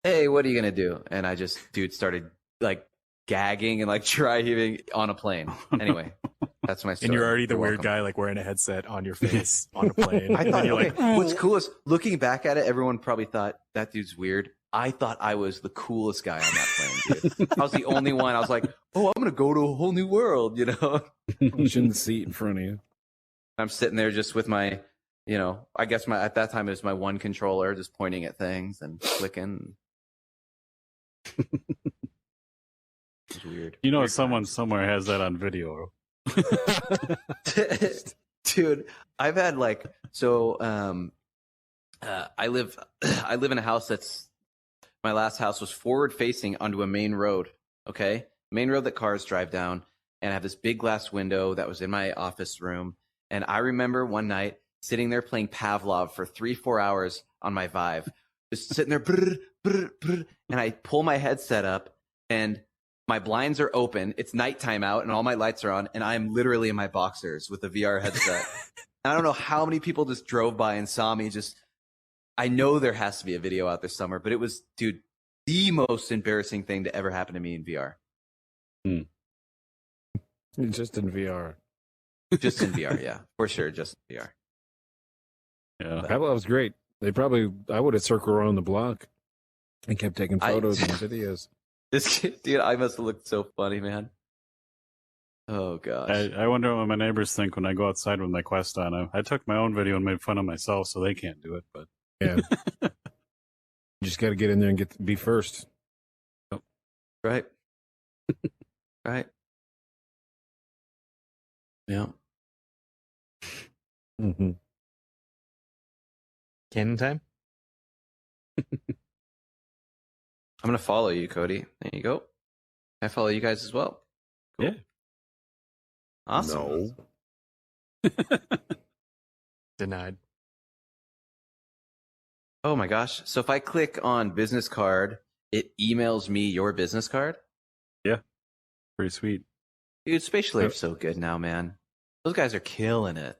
hey, what are you going to do? And I just, started like gagging and like dry heaving on a plane. Anyway, that's my story. And you're already the weird welcome. guy, like wearing a headset on your face on a plane. I And thought, then you're okay, like, what's cool is looking back at it, everyone probably thought that dude's weird. I thought I was the coolest guy on that plane, dude. I was the only one. I was like, oh, I'm going to go to a whole new world, you know? Pushing the seat in front of you. I'm sitting there just with my, I guess at that time it was my one controller, just pointing at things and clicking. It's weird. Weird Someone times. somewhere has that on video. Dude, I've had like, so I live in a house that's, my last house was forward facing onto a main road. Okay. Main road that cars drive down. And I have this big glass window that was in my office room. And I remember one night sitting there playing Pavlov for 3-4 hours on my Vive, just sitting there, brr, brr, brr, and I pull my headset up and my blinds are open. It's nighttime out and all my lights are on. And I'm literally in my boxers with a VR headset. I don't know how many people just drove by and saw me. I know there has to be a video out there somewhere, but it was, dude, the most embarrassing thing to ever happen to me in VR. Just in VR. Just in VR, yeah, for sure. Just in VR. Yeah. Pavlov's great. I would have circled around the block and kept taking photos and videos. This kid, dude, I must have looked so funny, man. Oh gosh. I wonder what my neighbors think when I go outside with my Quest on. I took my own video and made fun of myself, so they can't do it. But Yeah. You just got to get in there and be first. Right. Right. Yeah. Mm-hmm. Canon time? I'm gonna follow you, Kody. There you go. I follow you guys as well. Cool. Yeah. Awesome. No. Denied. Oh my gosh. So if I click on business card, it emails me your business card? pretty sweet. Dude, Spatial Ape's so good now, man. Those guys are killing it.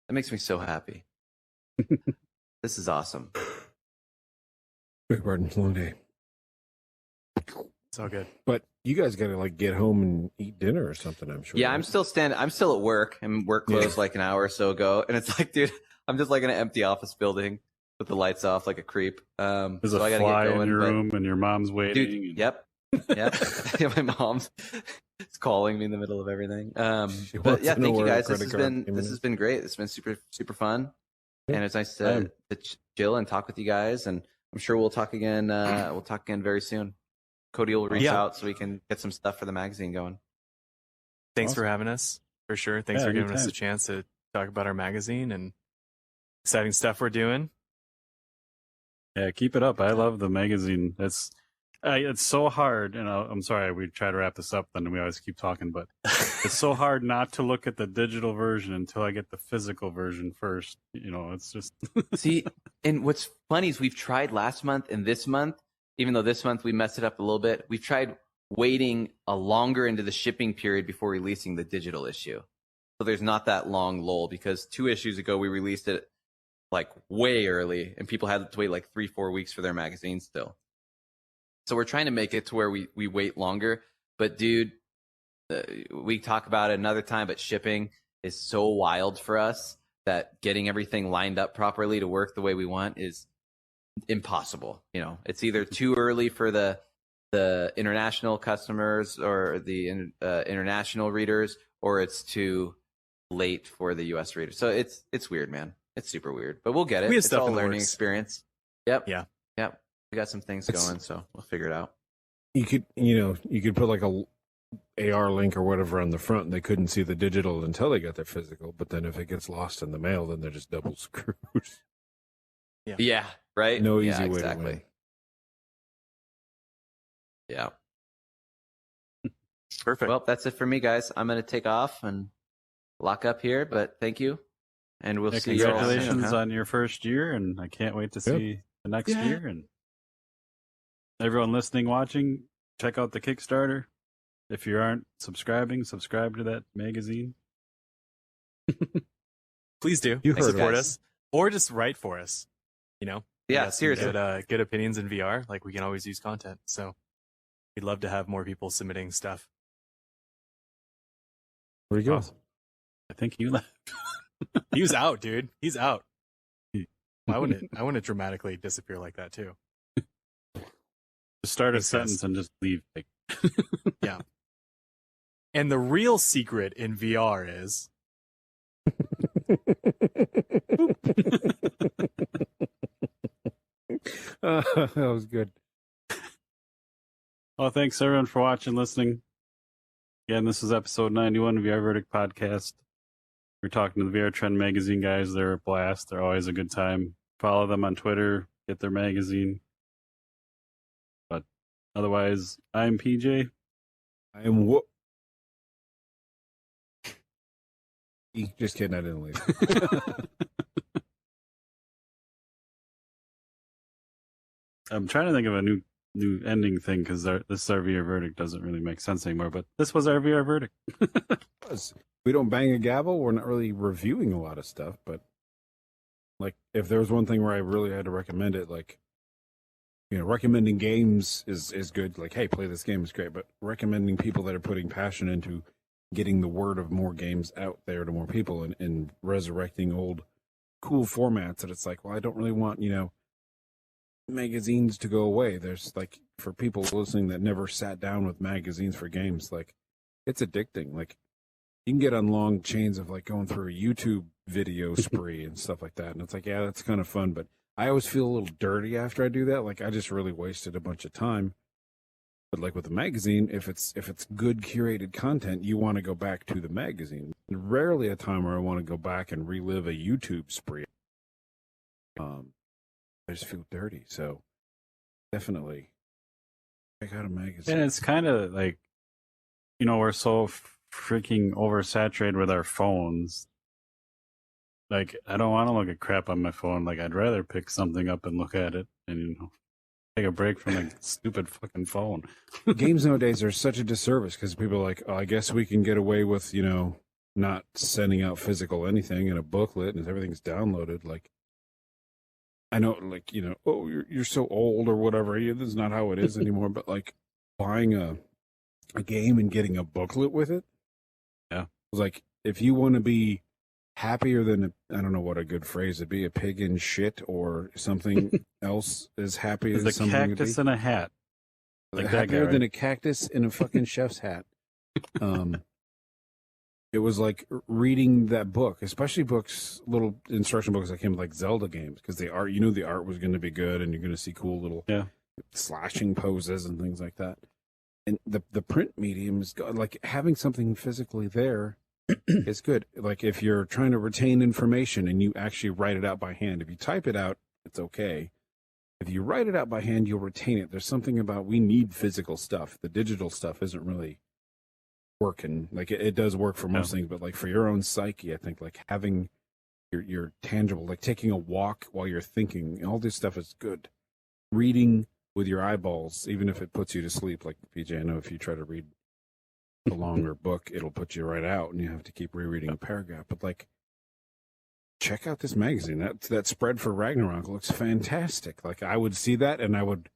That makes me so happy. This is awesome. Beg pardon, it's a long day. It's all good. But you guys got to get home and eat dinner or something, I'm sure. Yeah, right? I'm still at work. And work closed like an hour or so ago. And it's like, dude, I'm just like in an empty office building with the lights off like a creep. There's so a I gotta fly get going, in your but- room, and your mom's waiting. Dude, and- yep. Yep. Yeah, my mom's calling me in the middle of everything. She But wants yeah, to know thank you where her guys. This credit has card been came this in. has been great. It's been super super fun, Yeah. and it's nice Same. to chill and talk with you guys. And I'm sure we'll talk again. We'll talk again very soon. Cody will reach Yeah. out so we can get some stuff for the magazine going. Thanks Awesome. for having us, for sure. Thanks Yeah, for giving us anytime. a chance to talk about our magazine and exciting stuff we're doing. Yeah, keep it up. I love the magazine. It's so hard, and I'm sorry we try to wrap this up, then we always keep talking, but it's so hard not to look at the digital version until I get the physical version first. It's just See, and what's funny is we've tried last month and this month, even though this month we messed it up a little bit, we've tried waiting a longer into the shipping period before releasing the digital issue. So there's not that long lull, because 2 issues ago we released it like way early and people had to wait like 3-4 weeks for their magazine still. So we're trying to make it to where we wait longer. But dude, we talk about it another time, but shipping is so wild for us that getting everything lined up properly to work the way we want is impossible. It's either too early for the international customers or the international readers, or it's too late for the US readers. So it's weird, man. It's super weird, but we'll get it. We have It's stuff all in a the learning works. experience. Yep. Yeah. Yep. We got some things going, so we'll figure it out. You could put like a AR link or whatever on the front, and they couldn't see the digital until they got their physical. But then if it gets lost in the mail, then they're just double screwed. Yeah. Right. No Yeah, easy way to exactly. win. Yeah. Perfect. Well, that's it for me, guys. I'm going to take off and lock up here, but thank you. And we'll Yeah, see you all soon. congratulations huh? on your first year, and I can't wait to Yep. see the next Yeah. year. And everyone listening, watching, check out the Kickstarter. If you aren't subscribing, subscribe to that magazine. Please do. You Thanks, heard support it. us, or just write for us. You know, we Yeah, got some seriously. good opinions in VR. Like, we can always use content, so we'd love to have more people submitting stuff. Where'd he go? Awesome. I think you left. He was out, dude. He's out. I wouldn't it dramatically disappear like that too. Just start a Thanks, guys. sentence and just leave. Yeah. And the real secret in VR is That was good. Well, thanks everyone for watching, listening. Again, this is episode 91 of VR Verdict Podcast. We're talking to the VR Trend Magazine guys. They're a blast. They're always a good time. Follow them on Twitter. Get their magazine. But otherwise, I'm PJ. I am whoop. Just kidding, I didn't leave. I'm trying to think of a new ending thing because this is our VR Verdict doesn't really make sense anymore. But this was our VR Verdict. We don't bang a gavel. We're not really reviewing a lot of stuff, but like if there was one thing where I really had to recommend it, like, you know, recommending games is good. Like, hey, play this game is great, but recommending people that are putting passion into getting the word of more games out there to more people and resurrecting old cool formats that it's like, well, I don't really want, you know, magazines to go away. There's like, for people listening that never sat down with magazines for games, like it's addicting. Like you can get on long chains of like going through a YouTube video spree and stuff like that. And it's like, yeah, that's kind of fun, but I always feel a little dirty after I do that. Like I just really wasted a bunch of time. But like with a magazine, if it's good curated content, you want to go back to the magazine. Rarely a time where I want to go back and relive a YouTube spree. I just feel dirty. So definitely check out a magazine. And it's kind of like, you know, we're so freaking oversaturated with our phones. Like, I don't want to look at crap on my phone. Like, I'd rather pick something up and look at it and, you know, take a break from a stupid fucking phone. Games nowadays are such a disservice because people are like, oh, I guess we can get away with, you know, not sending out physical anything in a booklet and everything's downloaded. Like, I know, like, you know, oh, you're so old or whatever. This is not how it is anymore. But like buying a game and getting a booklet with it. Yeah. Like, if you want to be happier than, I don't know what a good phrase would be, a pig in shit or something else is happy as There's a something cactus in a hat. Like that guy, happier right? than a cactus in a fucking chef's hat. It was like reading that book, especially books, little instruction books that came with like Zelda games, because the art, you knew the art was going to be good and you're going to see cool little slashing poses and things like that. And the print medium is like having something physically there is good. Like if you're trying to retain information and you actually write it out by hand, if you type it out, it's okay. If you write it out by hand, you'll retain it. There's something about, we need physical stuff. The digital stuff isn't really working. Like it does work for most things, but like for your own psyche, I think like having your tangible, like taking a walk while you're thinking, all this stuff is good. Reading with your eyeballs, even if it puts you to sleep, like PJ, I know if you try to read a longer book, it'll put you right out and you have to keep rereading a paragraph. But like, check out this magazine. That spread for Ragnarok looks fantastic. Like I would see that and I would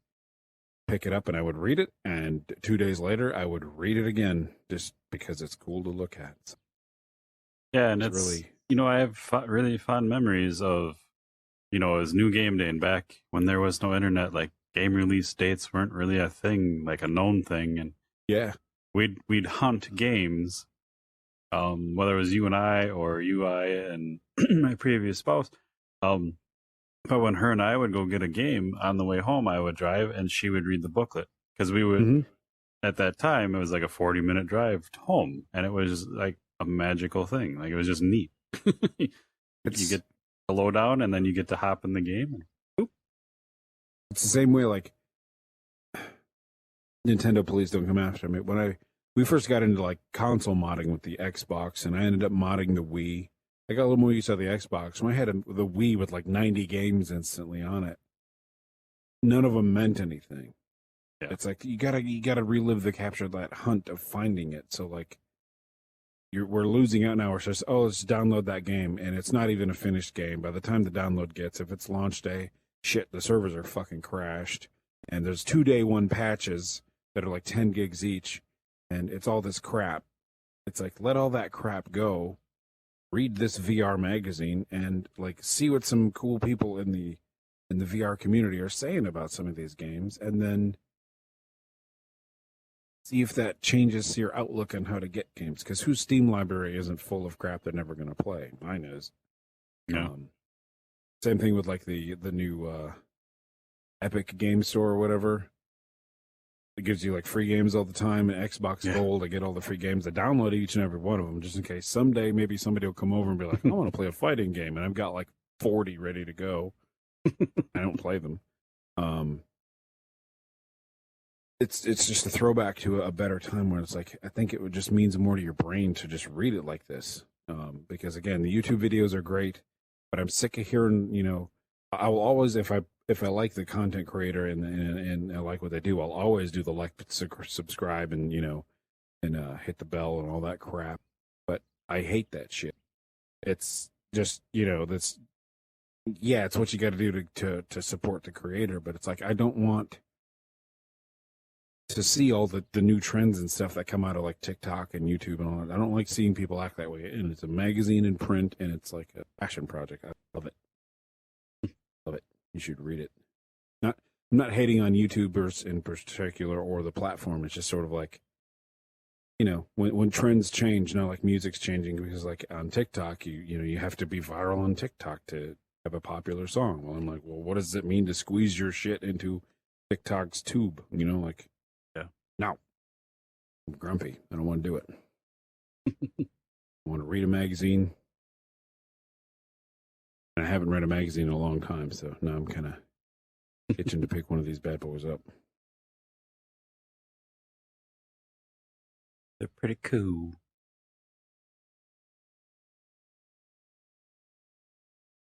pick it up and I would read it, and 2 days later I would read it again just because it's cool to look at. So yeah, and it's really, you know, I have really fond memories of, you know, it was New Game Day and back when there was no internet, like game release dates weren't really a thing, like a known thing, and yeah, we'd hunt games, whether it was you and I or UI and my previous spouse. But when her and I would go get a game on the way home, I would drive and she would read the booklet, because we would, at that time, it was like a 40-minute drive to home, and it was like a magical thing. Like it was just neat. You get the lowdown and then you get to hop in the game. And, it's the same way, like Nintendo, please don't come after me. When we first got into like console modding with the Xbox, and I ended up modding the Wii. I got a little more used to the Xbox. When I had the Wii with like 90 games instantly on it, none of them meant anything. Yeah. It's like you gotta relive the capture that hunt of finding it. So like we're losing out now. We're just let's download that game, and it's not even a finished game. By the time the download gets, if it's launch day, shit, the servers are fucking crashed, and there's 2-day one patches that are like 10 gigs each, and it's all this crap. It's like, let all that crap go, read this VR magazine, and like see what some cool people in the VR community are saying about some of these games, and then see if that changes your outlook on how to get games. Because whose Steam library isn't full of crap they're never going to play? Mine is. Yeah. Same thing with like the new Epic Game Store or whatever. It gives you like free games all the time. And Xbox Gold, I get all the free games. I download each and every one of them just in case someday maybe somebody will come over and be like, I want to play a fighting game. And I've got like 40 ready to go. I don't play them. It's just a throwback to a better time where it's like, I think it just means more to your brain to just read it like this. Because again, the YouTube videos are great, but I'm sick of hearing, I will always, if I like the content creator and I like what they do, I'll always do the like, subscribe, and hit the bell and all that crap. But I hate that shit. It's just, it's what you got to do to support the creator. But it's like, I don't want to see all the new trends and stuff that come out of like TikTok and YouTube and all that. I don't like seeing people act that way. And it's a magazine in print, and it's like a passion project. I love it. Love it. You should read it. I'm not hating on YouTubers in particular or the platform. It's just sort of like, when trends change, like music's changing, because like on TikTok, you have to be viral on TikTok to have a popular song. Well, I'm like, well, what does it mean to squeeze your shit into TikTok's tube? No, I'm grumpy. I don't want to do it. I want to read a magazine. And I haven't read a magazine in a long time, so now I'm kind of itching to pick one of these bad boys up. They're pretty cool.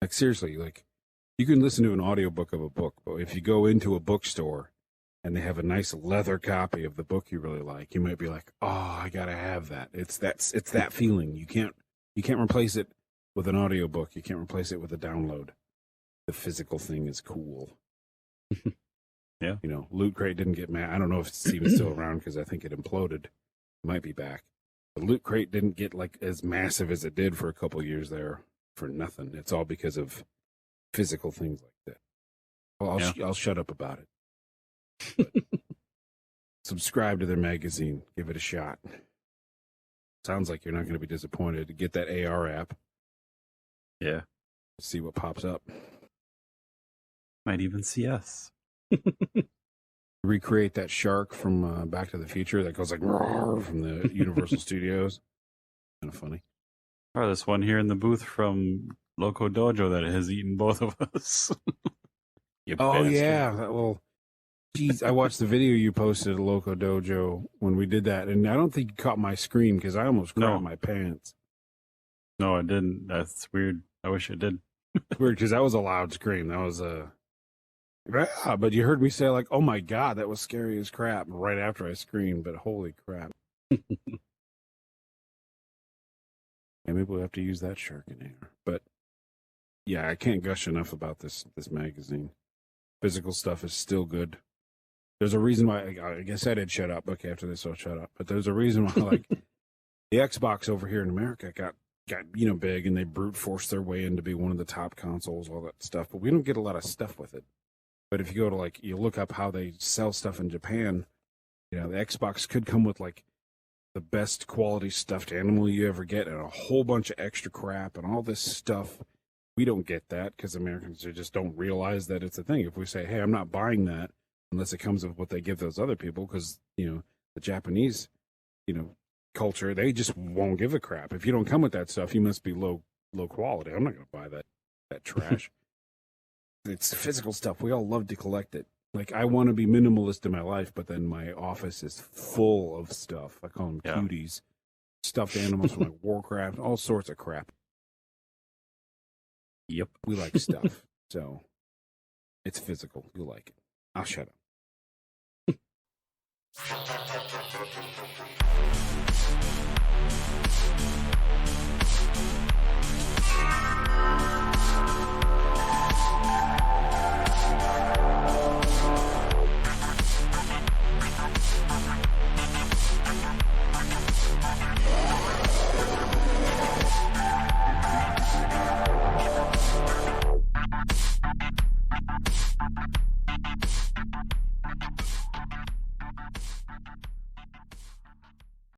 Like seriously, like you can listen to an audiobook of a book, but if you go into a bookstore and they have a nice leather copy of the book you really like, you might be like, "Oh, I gotta have that." It's that feeling. You can't replace it with an audiobook. You can't replace it with a download. The physical thing is cool. Yeah. Loot Crate didn't get mad. I don't know if it's even still around because I think it imploded. It might be back. But Loot Crate didn't get like as massive as it did for a couple years there for nothing. It's all because of physical things like that. Well, I'll shut up about it. But subscribe to their magazine. Give it a shot. Sounds like you're not going to be disappointed. Get that AR app. Yeah. See what pops up. Might even see us. Recreate that shark from Back to the Future that goes like from the Universal Studios. Kind of funny. Or this one here in the booth from Loco Dojo that has eaten both of us. You Oh bastard. yeah, well, geez, I watched the video you posted at Loco Dojo when we did that, and I don't think you caught my scream because I almost crapped my pants. No, I didn't. That's weird. I wish I did. Weird, because that was a loud scream. That was but you heard me say like, "Oh my god, that was scary as crap!" Right after I screamed, but holy crap! And maybe we'll have to use that shark in here. But yeah, I can't gush enough about this magazine. Physical stuff is still good. There's a reason why. I guess I did shut up. Okay, after this, I'll shut up. But there's a reason why, like, the Xbox over here in America got big, and they brute forced their way in to be one of the top consoles, all that stuff. But we don't get a lot of stuff with it. But if you go to you look up how they sell stuff in Japan, the Xbox could come with like the best quality stuffed animal you ever get, and a whole bunch of extra crap and all this stuff. We don't get that because Americans just don't realize that it's a thing. If we say, "Hey, I'm not buying that," unless it comes with what they give those other people, because the Japanese, culture, they just won't give a crap. If you don't come with that stuff, you must be low quality. I'm not going to buy that trash. It's physical stuff. We all love to collect it. Like, I want to be minimalist in my life, but then my office is full of stuff. I call them cuties, stuffed animals from like Warcraft, all sorts of crap. Yep. We like stuff, so it's physical. You like it. I'll shut up.